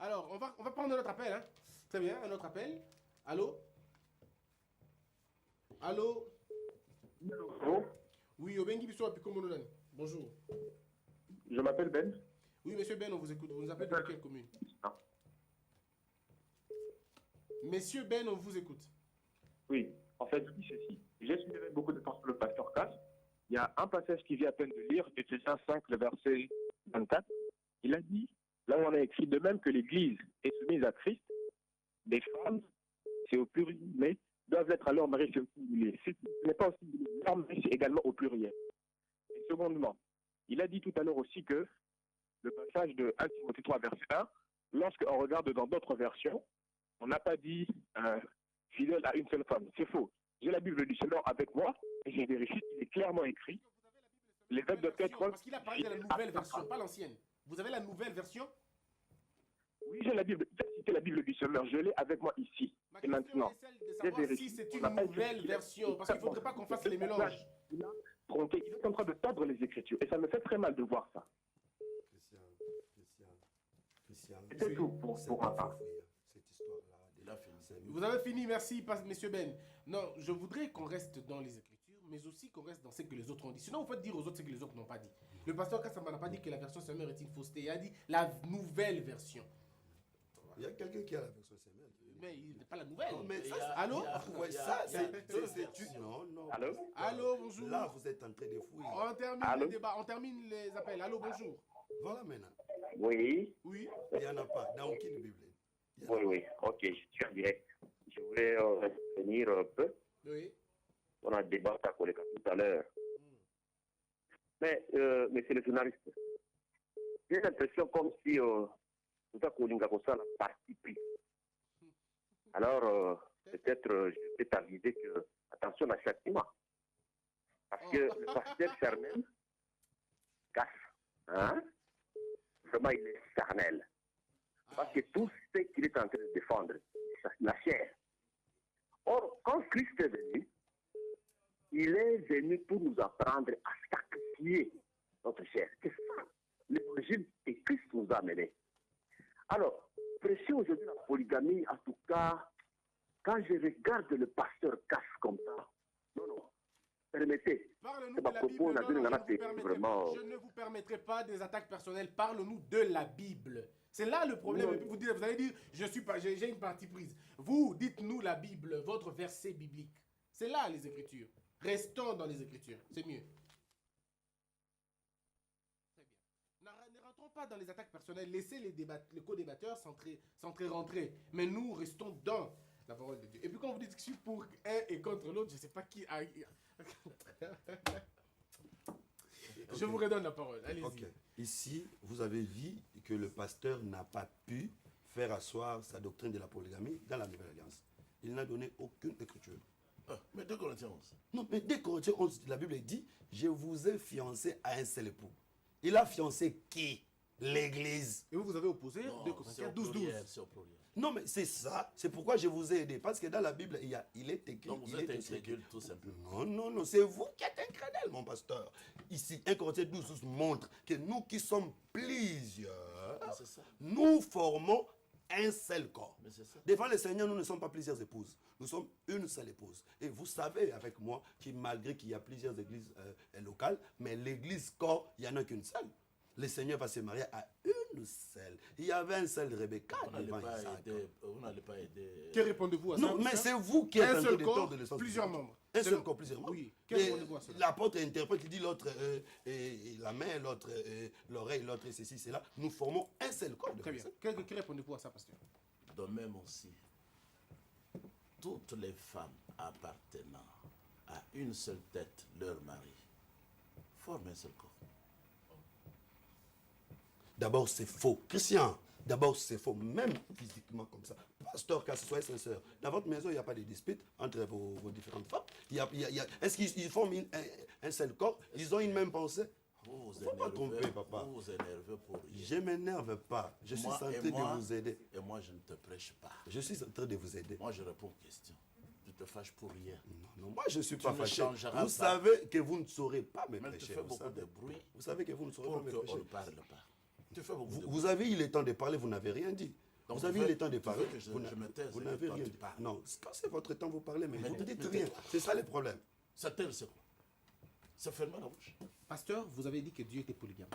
Alors, on va prendre notre appel. Hein. Très bien, un autre appel. Allô? Allô? Oui, Obengi Bisso Apikomononani. Bonjour. Je m'appelle Ben. Oui, monsieur Ben, on vous écoute. Vous nous appelez de quelle commune? Monsieur Ben, on vous écoute. Oui, en fait, je dis ceci. J'ai suivi avec beaucoup de temps sur le pasteur Cass. Il y a un passage qui vient à peine de lire, Éphésiens 5, le verset 24. Il a dit, là où on a écrit, de même que l'Église est soumise à Christ, les femmes, c'est au pluriel, mais doivent être à leur mari singulier. Ce n'est pas aussi leur mari, c'est également au pluriel. Et secondement, il a dit tout à l'heure aussi que le passage de 1 Timothée 3, verset 1, lorsqu'on regarde dans d'autres versions, on n'a pas dit fidèle à une seule femme. C'est faux. J'ai la Bible du Seigneur avec moi et j'ai vérifié qu'il est clairement écrit. Les verbes doivent être... Parce qu'il a parlé de la nouvelle version, pas l'ancienne. Vous avez la nouvelle version? Oui, j'ai la Bible. J'ai cité la Bible du Seigneur. Je l'ai avec moi ici. Et maintenant, j'ai vérifié si c'est une nouvelle version. Parce qu'il ne faudrait pas qu'on fasse les mélanges. Il est en train de tordre les Écritures. Et ça me fait très mal de voir ça. Christian, c'est tout pour ma part. Cette histoire-là. Vous avez fini, merci, monsieur Ben. Non, je voudrais qu'on reste dans les Écritures, mais aussi qu'on reste dans ce que les autres ont dit. Sinon, vous faites dire aux autres ce que les autres n'ont pas dit. Le pasteur Kassamba n'a pas dit que la version Samuel est une fausseté. Il a dit la nouvelle version. Il y a quelqu'un qui a la version Samuel. Mais il n'est pas la nouvelle. Non, mais ça, allô? Ouais, ça, c'est non. Allô? Allô, bonjour. Là, vous êtes en train de fouiller. On termine le débat, on termine les appels. Allô, bonjour. Voilà maintenant. Oui. Oui. Il n'y en a pas dans aucune Bible. Oui. Ok, je suis en direct. Je voulais revenir un peu. Oui. On a débattu à collègue tout à l'heure. Mais, monsieur le journaliste, j'ai l'impression comme si tout à coup, ça la partie pris. Alors, peut-être, je peux t'aviser que, attention à châtiment. Parce que le pasteur charnel casse. Hein? Vraiment, il est charnel. Parce que tout ce qu'il est en train de défendre, c'est la chair. Or, quand Christ est venu, il est venu pour nous apprendre à sacrifier notre chair. C'est ça, l'évangile que Christ nous a amené. Alors, prêcher aujourd'hui la polygamie, en tout cas, quand je regarde le pasteur Cass comme ça, non, permettez. Parle-nous de la Bible. Non, je ne vous permettrai pas des attaques personnelles. Parle-nous de la Bible. C'est là le problème. Et puis vous allez dire, j'ai une partie prise. Vous, dites-nous la Bible, votre verset biblique. C'est là les Écritures. Restons dans les Écritures. C'est mieux. Très bien. Ne rentrons pas dans les attaques personnelles. Laissez les co-débatteurs rentrer. Mais nous restons dans la parole de Dieu. Et puis quand vous dites que je suis pour un et contre l'autre, je ne sais pas qui a... Je vous redonne la parole. Allez-y. Okay. Ici, vous avez vu que le pasteur n'a pas pu faire asseoir sa doctrine de la polygamie dans la Nouvelle Alliance. Il n'a donné aucune écriture. Mais 2 Corinthiens 11. Non, mais 2 Corinthiens 11, la Bible dit, je vous ai fiancé à un seul époux. Il a fiancé qui? L'Église. Et vous avez opposé 2 Corinthiens 12. C'est au pluriel. Non, mais c'est ça. C'est pourquoi je vous ai aidé. Parce que dans la Bible, il est écrit. Donc vous êtes incrédule, tout simplement. Non. C'est vous qui êtes incrédule, mon pasteur. Ici, 1 Corinthiens 12 montre que nous qui sommes plusieurs, nous formons un seul corps. Devant le Seigneur, nous ne sommes pas plusieurs épouses. Nous sommes une seule épouse. Et vous savez avec moi que malgré qu'il y a plusieurs églises locales, mais l'église corps, il n'y en a qu'une seule. le Seigneur va se marier à une seule. Il y avait un seul Rebecca devant Isaac. Vous n'allez pas aider. Que répondez-vous à ça? Non, mais c'est vous qui êtes un en train seul de corps, tordre le sens. plusieurs membres. Un seul corps, plusieurs membres. Oui. Que Et répondez-vous à cela? l'apôtre interprète, il dit l'autre la main, l'autre l'oreille, l'autre ceci, cela. Nous formons un seul corps. Très bien. Que répondez-vous à ça, pasteur? De même aussi, toutes les femmes appartenant à une seule tête, leur mari, forment un seul corps. D'abord, c'est faux. Christian, d'abord, c'est faux, même physiquement comme ça. Pasteur, qu'à ce soit sincère, dans votre maison, il n'y a pas de dispute entre vos différentes femmes. Est-ce qu'ils forment un seul corps? Ils ont une même pensée? Vous Il ne faut pas tromper, papa. Vous vous énervez pour rien. Je ne m'énerve pas. Je suis en train de vous aider. Et moi, je ne te prêche pas. Je suis en train de vous aider. Moi, je réponds aux questions. Tu te fâches pour rien. Non, moi, je ne suis pas ne fâché. changeras Vous pas. savez que vous ne saurez pas me Mais tu prêcher. fais beaucoup de bruit Vous savez que vous ne saurez pour pas me qu'on prêcher. ne parle pas. Tu fais beaucoup de bruit. Vous avez eu le temps de parler, vous n'avez rien dit. Donc vous avez tu eu veux- le temps de tu parler, veux que je me taise vous et n'avez que toi, rien tu dit. parles. Non, quand c'est votre temps, vous parlez, mais vous ne dites mais rien. tais-toi. C'est ça le problème. Ça tel, c'est quoi? C'est fermer la bouche. Pasteur, vous avez dit que Dieu était polygame.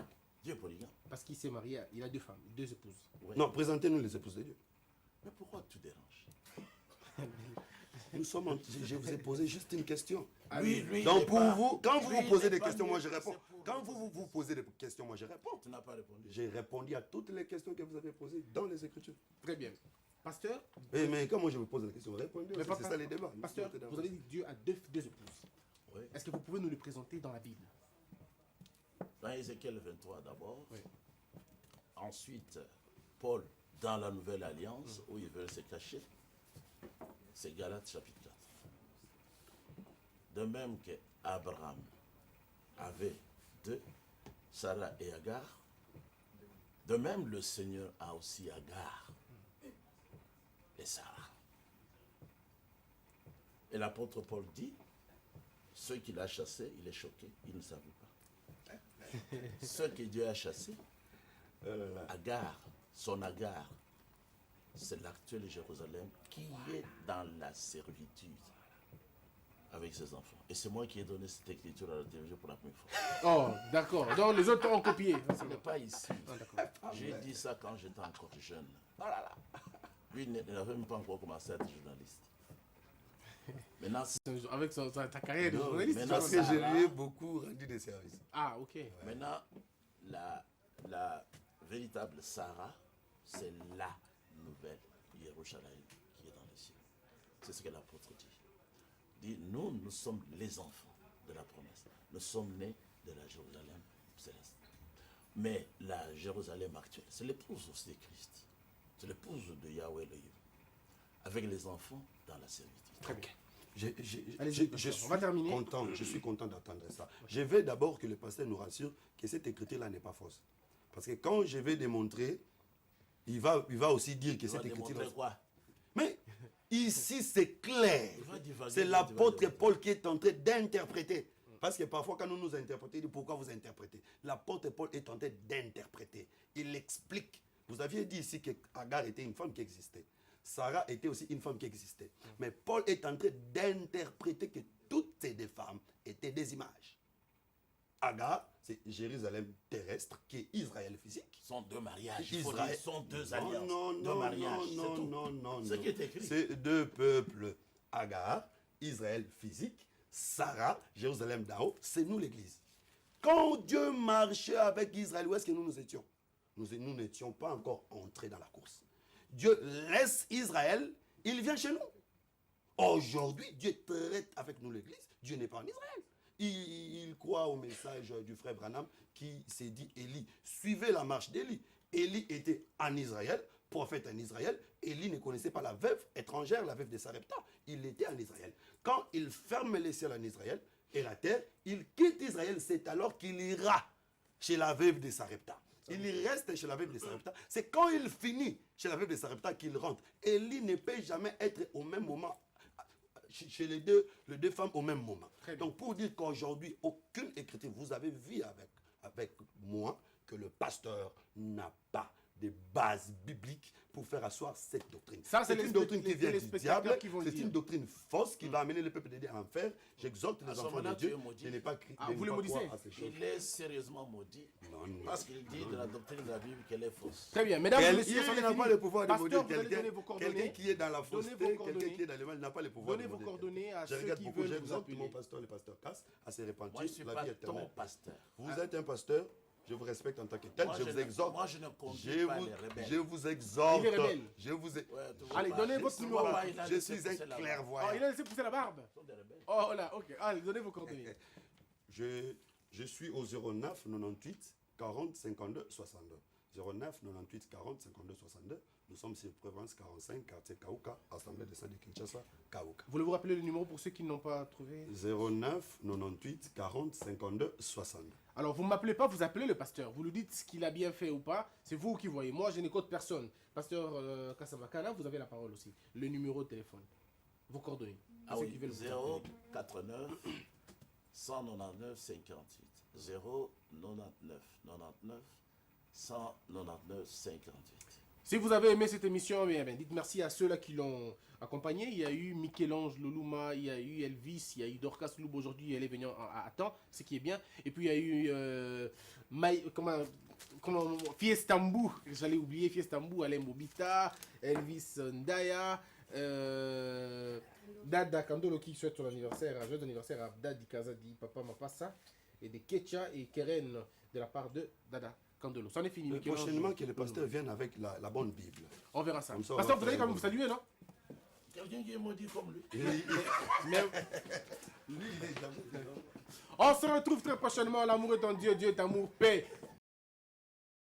Dieu est polygame. Parce qu'il s'est marié, il a 2 femmes, 2 épouses. Oui. Non, présentez-nous les épouses de Dieu. Mais pourquoi tu déranges? Nous sommes je vous ai posé juste une question. Lui, il Donc n'est pour pas- vous, quand vous lui, vous il posez n'est des pas questions, mieux moi je que réponds. ses pauvres Quand vous posez des questions, moi je réponds. Tu n'as pas répondu. J'ai répondu à toutes les questions que vous avez posées dans les Écritures. Très bien. Pasteur, Mais quand moi je vous pose la question, répondez. mais aussi, pas- C'est ça les débats. Pasteur, vous avez dit que Dieu a 2 épouses. Oui. Est-ce que vous pouvez nous les présenter dans la Bible? Dans Ézéchiel 23 d'abord. Oui. Ensuite, Paul, dans la Nouvelle Alliance, où il veut se cacher, c'est Galates chapitre 4. De même que Abraham avait 2, Sarah et Agar, de même le Seigneur a aussi Agar et Sarah. Et l'apôtre Paul dit, ceux qu'il a chassés, il est choqué, il ne savait pas. Ceux que Dieu a chassés, Agar, son Agar, c'est l'actuel Jérusalem qui est dans la servitude avec ses enfants. Et c'est moi qui ai donné cette écriture à la télévision pour la première fois. Oh, d'accord. Donc les autres ont copié. Ce n'est pas ici. Ah, d'accord. J'ai dit ça quand j'étais encore jeune. Oh là là. Lui, il n'avait même pas encore commencé à être journaliste. Maintenant, Avec ta carrière de Non, journaliste. mais tu non, vois, Parce que ça je va. lui ai beaucoup rendu des services. Ah, ok. maintenant, la véritable Sarah, c'est la nouvelle Jérusalem qui est dans les cieux. C'est ce que l'apôtre dit. Il dit, nous sommes les enfants de la promesse. Nous sommes nés de la Jérusalem céleste. Mais la Jérusalem actuelle, c'est l'épouse aussi de Christ. C'est l'épouse de Yahweh Elohim. Avec les enfants dans la servitude. Très bien. Je Allez-y, pasteur, suis on va terminer. content, je suis content d'entendre ça. Je veux d'abord que le pasteur nous rassure que cette écriture-là n'est pas fausse. Parce que quand je vais démontrer, il va aussi dire que Tu vas cette démontrer écriture-là... quoi? Mais ici, c'est clair. Il va divaguer, C'est il va l'apôtre divaguer. Paul qui est en train d'interpréter. Parce que parfois, quand nous interprétons, il dit pourquoi vous interprétez. L'apôtre Paul est en train d'interpréter. Il explique. Vous aviez dit ici que Agar était une femme qui existait. Sarah était aussi une femme qui existait. Mais Paul est en train d'interpréter que toutes ces deux femmes étaient des images. Agar, c'est Jérusalem terrestre, qui est Israël physique. Ce sont deux mariages. Il faut Israël. dire, ce sont deux Non, alliances. non, deux non, mariages. non, c'est tout. non, non, Ce non. qui est écrit. C'est deux peuples. Agar, Israël physique, Sarah, Jérusalem d'en haut, c'est nous l'église. Quand Dieu marchait avec Israël, où est-ce que nous étions? Nous n'étions pas encore entrés dans la course. Dieu laisse Israël, il vient chez nous. Aujourd'hui, Dieu traite avec nous l'église. Dieu n'est pas en Israël. Il croit au message du frère Branham qui s'est dit Élie. Suivez la marche d'Élie. Élie était en Israël, prophète en Israël. Élie ne connaissait pas la veuve étrangère, la veuve de Sarepta. Il était en Israël. Quand il ferme les cieux en Israël et la terre, il quitte Israël. C'est alors qu'il ira chez la veuve de Sarepta. Il reste chez la veuve de Sarepta. C'est quand il finit chez la veuve de Sarepta qu'il rentre. Élie ne peut jamais être au même moment chez les deux femmes au même moment. Donc pour dire qu'aujourd'hui, aucune écriture, vous avez vu avec moi que le pasteur n'a pas des bases bibliques pour faire asseoir cette doctrine. Ça, c'est une doctrine qui vient du téléspectateurs diable, qui vont le c'est dire. une doctrine fausse qui va amener le peuple de Dieu à en faire. J'exhorte À les ce enfants moment-là, de Dieu tu es maudit. de ne pas, Ah, de vous ne le pas maudissez? croire à ces choses. Il est sérieusement maudit. Non, non, Parce qu'il dit de la doctrine de la Bible qu'elle est fausse. Très bien, mesdames et Quelqu'un messieurs, c'en est n'a fini. pas le pouvoir de Pasteur, maudire vous allez donner quelqu'un. vos coordonnées. Quelqu'un qui est dans la Donnez fausseté, vos quelqu'un coordonnées. qui est dans le mal n'a pas le pouvoir Donnez de vos maudire. coordonnées à Je ceux regarde qui beaucoup, veulent vous j'exhorte mon appeler. pasteur, le pasteur Cass, à se répandre. Moi, je ne suis La pas vie ton éternelle. pasteur. Vous êtes un pasteur, je vous respecte en tant que tel, Moi, je vous exhorte. Moi, je ne conduis Je pas vous, les rebelles. je vous exhorte. Il est rebelle. Je vous ai- Ouais, tu vois Allez, pas. donnez votre Tu numéro. vois pas, il a Je laissé suis un pousser la barbe. Oh, clairvoyant. il a laissé pousser la barbe. Ce sont des rebelles. Oh là, ok. Allez, donnez vos coordonnées. Je suis au 09 98 40 52 62. 09 98 40 52 62. Nous sommes sur Provence 45, quartier Kauka, Assemblée de Saint de Kinshasa, Kauka. Voulez-vous rappeler le numéro pour ceux qui n'ont pas trouvé? 09 98 40 52 62. Alors, vous ne m'appelez pas, vous appelez le pasteur. Vous lui dites ce qu'il a bien fait ou pas. C'est vous qui voyez. Moi, je n'écoute personne. Pasteur Kasabakana, vous avez la parole aussi. Le numéro de téléphone. Vos coordonnées. Ah Ceux oui, qui veulent vous appeler. 089 199 58. 099 99 199 58. Si vous avez aimé cette émission, bien, dites merci à ceux-là qui l'ont accompagné. Il y a eu Michel-Ange Lolouma, il y a eu Elvis, il y a eu Dorcas Loub aujourd'hui, elle est venue à temps, ce qui est bien. Et puis il y a eu Fiestambou, j'allais oublier Fiestambou, Alain Bobita, Elvis Ndaya, Dada Kandolo qui souhaite son anniversaire, joyeux anniversaire à Dadi Kazadi, Papa Mapassa, et de Ketcha et Keren de la part de Dada Kandolo. C'en est fini. Mais Michel-Ange prochainement, que le Lolouma. pasteur vienne avec la bonne Bible. On verra ça. Comme ça, on Pasteur, va vous allez faire quand même vous saluer, non? Quelqu'un qui est maudit comme lui. Mais on se retrouve très prochainement. L'amour est en Dieu, Dieu est amour, paix.